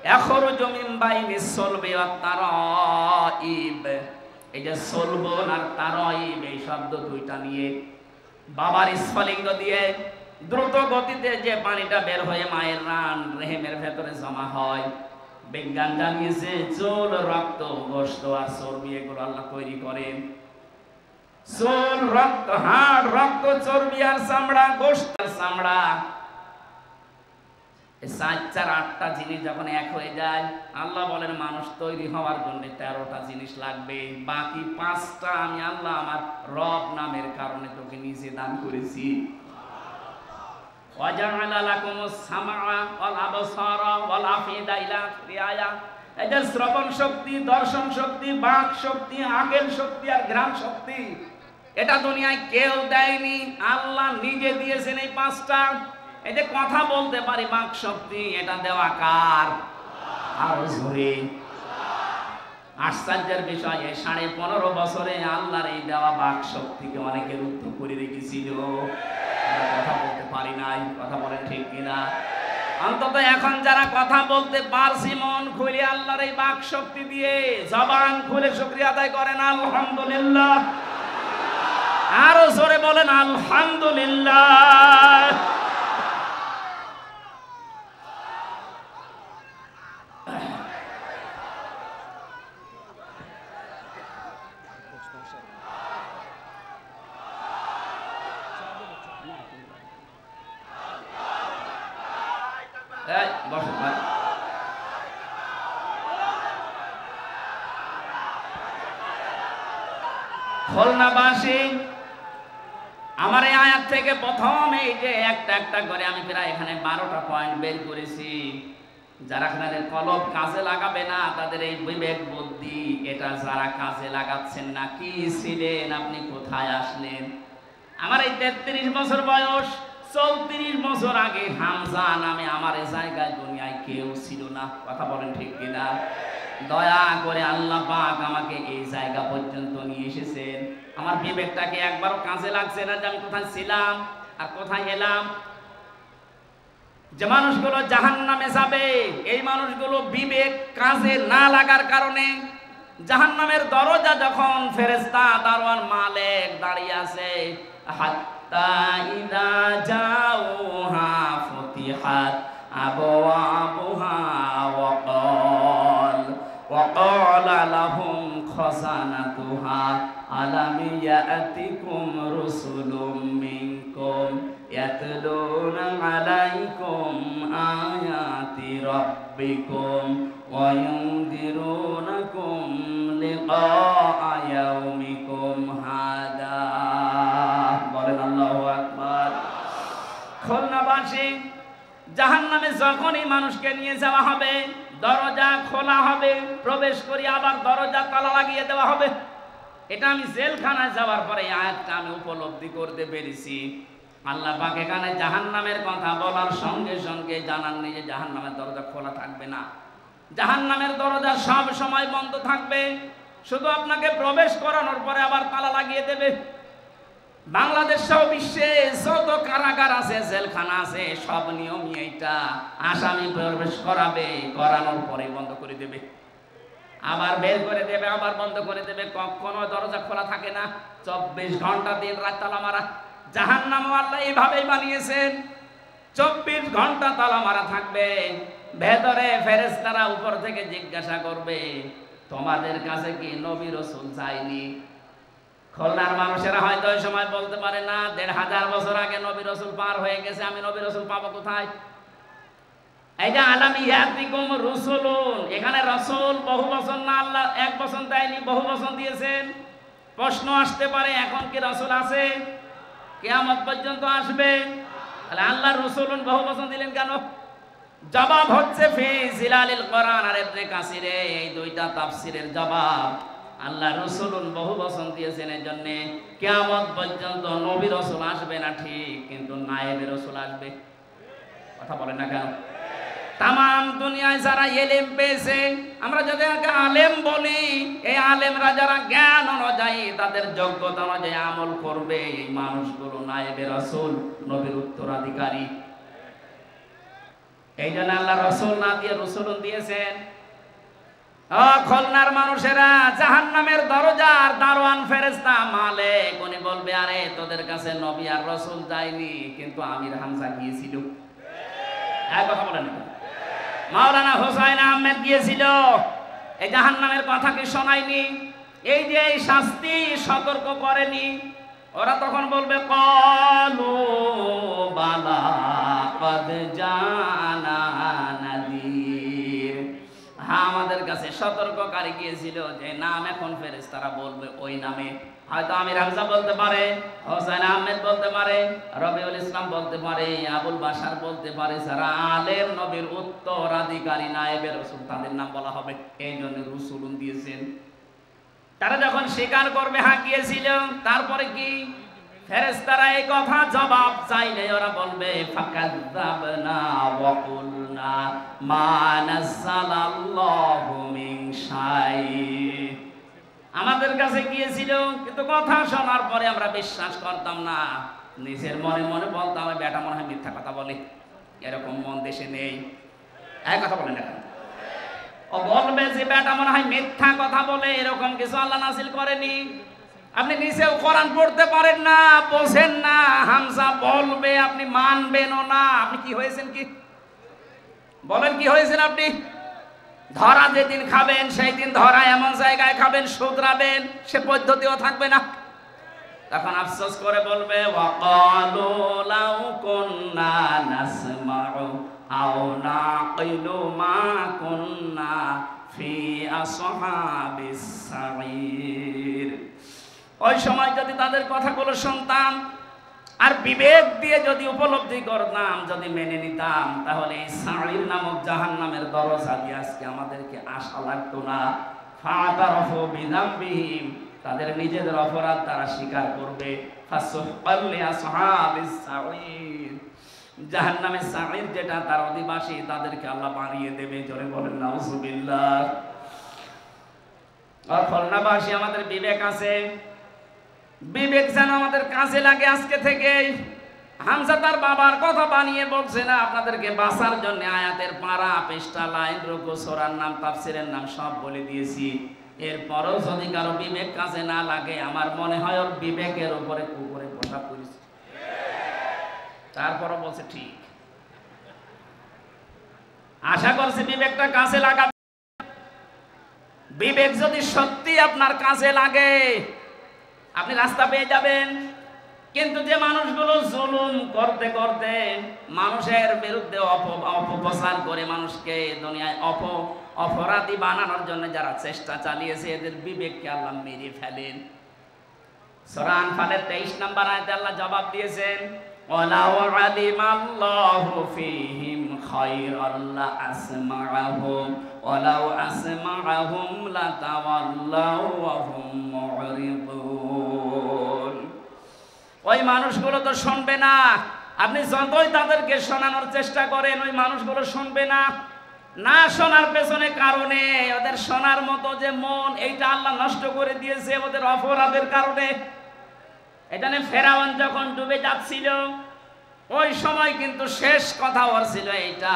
ইয়াখরুজু মিন বাইনিস সুলবি ওয়াত তারাইব। এই যে সুলবুন আর তারাইব এই শব্দ দুইটা নিয়ে, বাবার স্ফলিঙ্গ দিয়ে দ্রুত গতিতে যে পানিটা বের হয়ে মায়ের রান রেহেমের ভেতরে জমা হয়। বিজ্ঞান জানিয়েছে চুল, রক্ত, গোশত আর চর্বি এগুলো আল্লাহ তৈরি করেন। চুল, রক্ত, হাড়, রক্ত, চর্বি আর চামড়া, গোশত আর চামড়া, এই 4-8টা জিনিস যখন এক হয়ে যায়, আল্লাহ বলেন মানুষ তৈরি হওয়ার জন্য 13টা জিনিস লাগবে, বাকি 5টা আমি আল্লাহ আমার রব নামের কারণে তোকে নিজে দান করেছি। ওয়াজআলা লাকুমুস সামআ ওয়াল আবসারা ওয়াল আফিদা ইলা আখিরিয়া। এই যে শ্রবণ শক্তি, দর্শন শক্তি, বাক শক্তি, আকল শক্তি আর ঘ্রাণ শক্তি, এটা দুনিয়ায় কেউ দেয়নি, আল্লাহ নিজে দিয়েছেন এই 5টা। এই যে কথা বলতে পারি বাক শক্তি, এটা দেওয়া কার? আরো জোরে। আশ্চর্যের বিষয়, এই 15.5 বছরে আল্লাহর এই দেওয়া বাক শক্তিকে অনেকে রুদ্ধ করে রেখেছিল, কথা বলতে পারি নাই। কথা বলেন ঠিক কিনা? অন্তত এখন যারা কথা বলতে পারছি মন খুলে আল্লাহর এই বাক শক্তি দিয়ে, জবান খুলে শুকরিয়া আদায় করেন আলহামদুলিল্লাহ। আরো জোরে বলেন আলহামদুলিল্লাহ। খুলনাবাসী, আমার এই আয়াত থেকে প্রথম এই যে একটা একটা করে আমি প্রায় এখানে 12টা পয়েন্ট বের করেছি। যারা এখানে কলব কাজে লাগাবে না, তাদের এই বিবেক বুদ্ধি এটা যারা কাজে লাগাচ্ছেন না, কি ছিলেন আপনি, কোথায় আসলেন? আমার এই 33 বছর বয়স, 34 বছর আগে হামজা নামে আমার এই জায়গায় দুনিয়ায় কেউ ছিল না। কথা বলেন ঠিক কিনা? দয়া করে আল্লাহ পাক আমাকে এই জায়গা পর্যন্ত নিয়ে এসেছেন। আমার বিবেকটাকে একবারও কাজে লাগছে না যে আমি কোথায় ছিলাম আর কোথায় এলাম। যে মানুষগুলো জাহান্নামে যাবে, এই মানুষগুলো বিবেক কাজে না লাগার কারণে, জাহান্নামের দরজা যখন ফেরেশতা দারওয়ান মালিক দাঁড়িয়ে আছে, হাত্তা ইদা জাউহা ফুতিহাত আবওয়াবুহা ওয়াকালা লাহুম খাযানাতুহা আলাম ইয়াতিকুম রুসুলুম মিনকুম ইয়াতলুনা আলাইকুম আয়াতি রাব্বিকুম ওয়া ইউনদিরুনাকুম লিকাআ ইয়াউমিকুম হাদা। বলেন আল্লাহু আকবার। খুলনাবাসী, জাহান্নামে যখনই মানুষকে নিয়ে যাওয়া হবে, দরজা খোলা হবে, প্রবেশ করি আবার দরজা তালা লাগিয়ে দেওয়া হবে। এটা আমি জেলখানায় যাওয়ার পরে আয়াতটা আমি উপলব্ধি করতে পেরেছি। আল্লাহ পাক এখানে জাহান্নামের কথা বলার সঙ্গে সঙ্গে জানাননি যে জাহান্নামের দরজা খোলা থাকবে না। জাহান্নামের দরজা সব সময় বন্ধ থাকবে, শুধু আপনাকে প্রবেশ করানোর পরে আবার তালা লাগিয়ে দেবে। বাংলাদেশ সহ বিশ্বে যত কারাগার আছে, জেলখানা আছে, সব নিয়মই এইটা। আসামি প্রবেশ করাবে, করানোর পরে বন্ধ করে দেবে, আবার বের করে দেবে, আবার বন্ধ করে দেবে। কখনো দরজা খোলা থাকে না, 24 ঘন্টা দিন রাত তালা মারা। জাহান্নামও আল্লাহ এইভাবেই বানিয়েছেন, 24 ঘন্টা তালা মারা থাকবে। ভেতরে ফেরেশতারা উপর থেকে জিজ্ঞাসা করবে, তোমাদের কাছে কি নবী রাসূল যায়নি? খুলনার মানুষেরা হয়তো ওই সময় বলতে পারে না, 1500 বছর আগে নবী রাসূল পার হয়ে গেছে, আমি নবী রাসূল পাবো কোথায়? এই যে আলাম ইয়াতিকুম রুসুলুন, এখানে রাসূল বহু বছর না, আল্লাহ এক বছর দেয়নি, বহু বছর দিয়েছেন। প্রশ্ন আসতে পারে, এখন কি রাসূল আছে? কিয়ামত পর্যন্ত আসবে, তাহলে আল্লাহ রাসূলুন বহু বছর দিলেন কেন? জবাব হচ্ছে ফি জিলালিল কোরআন আর ইবনে কাসিরে, এই দুইটা তাফসীরের জবাব। আল্লাহ রাসূলুন বহু বছর দিয়েছেন এই জন্য কিয়ামত পর্যন্ত নবী রাসূল আসবে না ঠিক, কিন্তু নায়েবে রাসূল আসবে। কথা বলেন না কেন? তামাম দুনিয়ায় যারা ইলম পেয়েছে, আমরা যাদেরকে আলেম বলি, এই আলেমরা যারা জ্ঞান অনুযায়ী তাদের যোগ্যতা অনুযায়ী আমল করবে, এই মানুষগুলো নায়েবে রাসূল, নবীর উত্তরাধিকারী। এই জন্য আল্লাহ রাসূল না দিয়ে রাসূলুন দিয়েছেন। খুলনার মানুষেরা, জাহান্নামের দরজার দারওয়ান ফেরেশতা মালিক, উনি বলবে, আরে তোদের কাছে নবী আর রাসূল যায়নি, কিন্তু আমির হামজা গিয়েছিল। এই কথা বলেন না, মাওলানা হোসাইন আহমেদ গিয়েছিল, এই জাহান্নামের কথা কি শোনায়নি? এই যে এই শাস্তি সতর্ক করেনি, ওরা তখন বলবে ক্বালু বালা ক্বাদ জানা নাযীর, হ্যাঁ আমাদের কাছে সতর্ককারী গিয়েছিল। যে নাম এখন ফেরেশতারা বলবে ওই নামে, হয়তো আমির হামজা বলতে পারে, হোসেন আহমেদ বলতে পারে, রবিউল ইসলাম বলতে পারে, আবুল বাশার বলতে পারে, যারা আলেম নবীর উত্তরাধিকারী নায়েবে রাসূল তাদের নাম বলা হবে। এই জন্য রসুলুন দিয়েছেন। তারা যখন স্বীকার করবে হ্যাঁ গিয়েছিল, তারপরে কি ফেরেশতারা এই কথা জবাব চাইলে ওরা বলবে ফাকাযযাবনা ওয়া কুলনা মা নাযালাল্লাহু মিন শাই, আমাদের কাছে গিয়েছিল কিন্তু কথা শোনার পরে আমরা বিশ্বাস করতাম না, নিজের মনে মনে বলতাম ওই বেটা মনে হয় মিথ্যা কথা বলে। এরকম মন দেশে নেই, এক কথা বলেন না, ও বলবে যে বেটা মনে হয় মিথ্যা কথা বলে, এরকম কিছু আল্লাহ নাযিল করেনি। আপনি নিজেও কোরআন পড়তে পারেন না, বোঝেন না, হামজা বলবে আপনি মানবেনও না। আপনি কি হয়েছেন, কি বলেন কি হয়েছেন আপনি? ধরা যেদিন খাবেন সেই দিন ধরা এমন জায়গায় খাবেন শুধরাবেন, সে পদ্ধতিও থাকবে না। তখন আফসোস করে বলবে ওয়াকালু লাউ কুননা নাসমাউ আও নাকিলু মা কুননা ফি আসহাবিস সাঈর। ওই সময় যদি তাদের কথাগুলো শুনতাম আর বিবেক দিয়ে যদি উপলব্ধি করতাম, যদি মেনে নিতাম, তাহলে এই সাঈর নামক জাহান্নামের দরজা দিয়ে আজকে আমাদেরকে আশা লাগতো না। ফাতারাফু বিযামবিহিম, তাদের নিজেদের অপরাধ তারা স্বীকার করবে। ফাসুহকাল লিআসহাবিস সাঈর, জাহান্নামের সাঈর যেটা তার অধিবাসী তাদেরকে আল্লাহ বানিয়ে দেবে। জোরে বলেন নাউযুবিল্লাহ। আর খুলনাবাসী আমাদের বিবেক আছে, বিবেক যেন আমাদের কাজে লাগে আজকে থেকে। হামজা তার বাবার কথা বানিয়ে বলছে না, আপনাদেরকে বাঁচার জন্য আয়াতের পারা, পৃষ্ঠা, লাইন, রুকু, সূরার নাম, তাফসীরের নাম সব বলে দিয়েছি। এরপরও যদি কারো বিবেক কাজে না লাগে, আমার মনে হয় ওর বিবেকের উপরে কুকুরে পোশাক করেছে। তারপরও বলছে ঠিক, আশা করছি বিবেকটা কাজে লাগাবে। বিবেক যদি সত্যি আপনার কাজে লাগে, আপনি রাস্তা পেয়ে যাবেন। কিন্তু যে মানুষগুলো জুলুম করতে করতে মানুষের বিরুদ্ধে অপপ্রচার করে মানুষকে দুনিয়ায় অপরাধী বানানোর জন্য যারা চেষ্টা চালিয়েছে, এদের বিবেককে আল্লাহ মেরে ফেলেন। সূরা আনফালের 23 নম্বর আয়াতে আল্লাহ জবাব দিয়েছেন ওয়ালাউ আলিমাল্লাহু ফীহিম খায়রাল লাআসমাআহুম ওয়ালাউ আসমাআহুম লাতাওয়াল্লাউ ওয়া হুম মু'রিদুন। ওই মানুষগুলো তো শুনবে না, আপনি যতই তাদেরকে শোনানোর চেষ্টা করেন ওই মানুষগুলো শুনবে না। না শোনার পেছনে কারণে ওদের শোনার মতো যে মন, এইটা আল্লাহ নষ্ট করে দিয়েছে ওদের অপরাধের কারণে। এটা নিয়ে ফেরাউন যখন ডুবে যাচ্ছিল ওই সময় কিন্তু শেষ কথা ওর ছিল এইটা,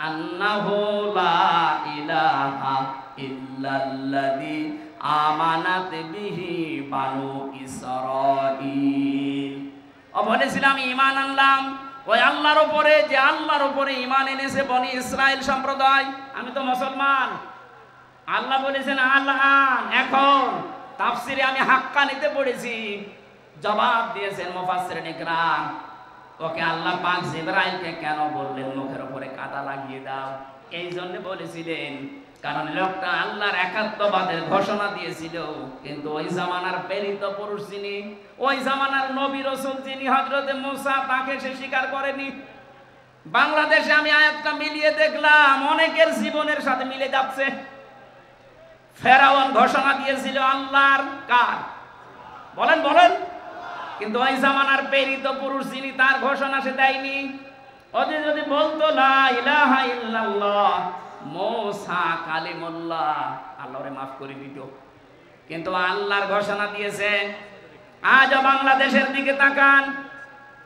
আন্নাহু লা ইলাহা ইল্লাল্লাযী আমানাত বিহি বানু ইসরাঈল। ও বলেছিলাম ঈমান আনলাম ওই আল্লাহর উপরে, যে আল্লাহর উপরে ঈমান এনেছে বনি ইসরাইল সম্প্রদায়। আমি তো মুসলমান। আল্লাহ বলেছেন আল্লাহ, এখন তাফসিরে আমি হাক্কানিতে পড়েছি, জবাব দিয়েছেন মুফাসসিরিন ইকরাম, ওকে আল্লাহ পাক জিবরাইলকে কেন বললেন মুখের উপরে কাঁটা লাগিয়ে দাও? এই জন্য বলেছিলেন কারণ লোকটা আল্লাহর একাত্মবাদের ঘোষণা দিয়েছিল, কিন্তু ওই জামানার প্রেরিত পুরুষ যিনি, ওই জামানার নবী রাসূল যিনি হযরতে মুসা, তাকে সে স্বীকার করেনি। বাংলাদেশে আমি আয়াতটা মিলিয়ে দেখলাম অনেকের জীবনের সাথে মিলে যাচ্ছে। ফেরাউন ঘোষণা দিয়েছিল আল্লাহর কার, বলেন বলেন, কিন্তু ওই জামানার প্রেরিত পুরুষ যিনি, তার ঘোষণা সে দেয়নি। ওদের যদি বলতো লা ইলাহা ইল্লাল্লাহ মুসা কালিমুল্লাহ, আল্লাহরে মাফ করে দিত। কিন্তু আল্লাহর ঘোষণা দিয়েছে। আজ বাংলাদেশের দিকে তাকান,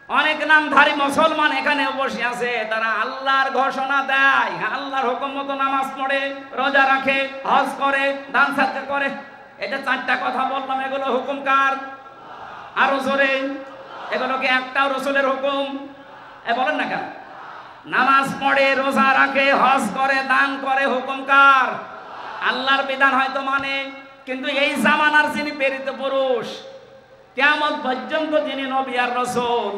অনেক নামধারী মুসলমান এখানে বসে আছে, তারা আল্লাহর ঘোষণা দেয়, আল্লাহর হুকুম মতো নামাজ পড়ে, রোজা রাখে, হজ করে, দান সাদকা করে। এটা চারটা কথা বললাম, এগুলো হুকুম কার? আরো জোরে, এগুলো কি একটাও রাসূলের হুকুম? বলেন না কেন? নামাজ পড়ে, রোজা রাখে, হজ করে, দান করে, হুকুম কার? আল্লাহর বিধান হয়তো মানে, কিন্তু এই জামানার যিনি প্রেরিত পুরুষ, কিয়ামত পর্যন্ত যিনি নবী আর রাসূল,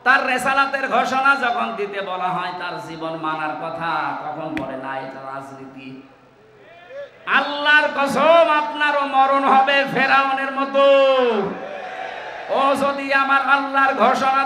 তার রেসালাতের ঘোষণা যখন দিতে বলা হয় তার জীবন মানার কথা, তখন বলে না এটা রাজনীতি। আল্লাহর কসম আপনারও মরণ হবে ফেরাউনের মতো। ও যদি আমার আল্লাহর ঘোষণা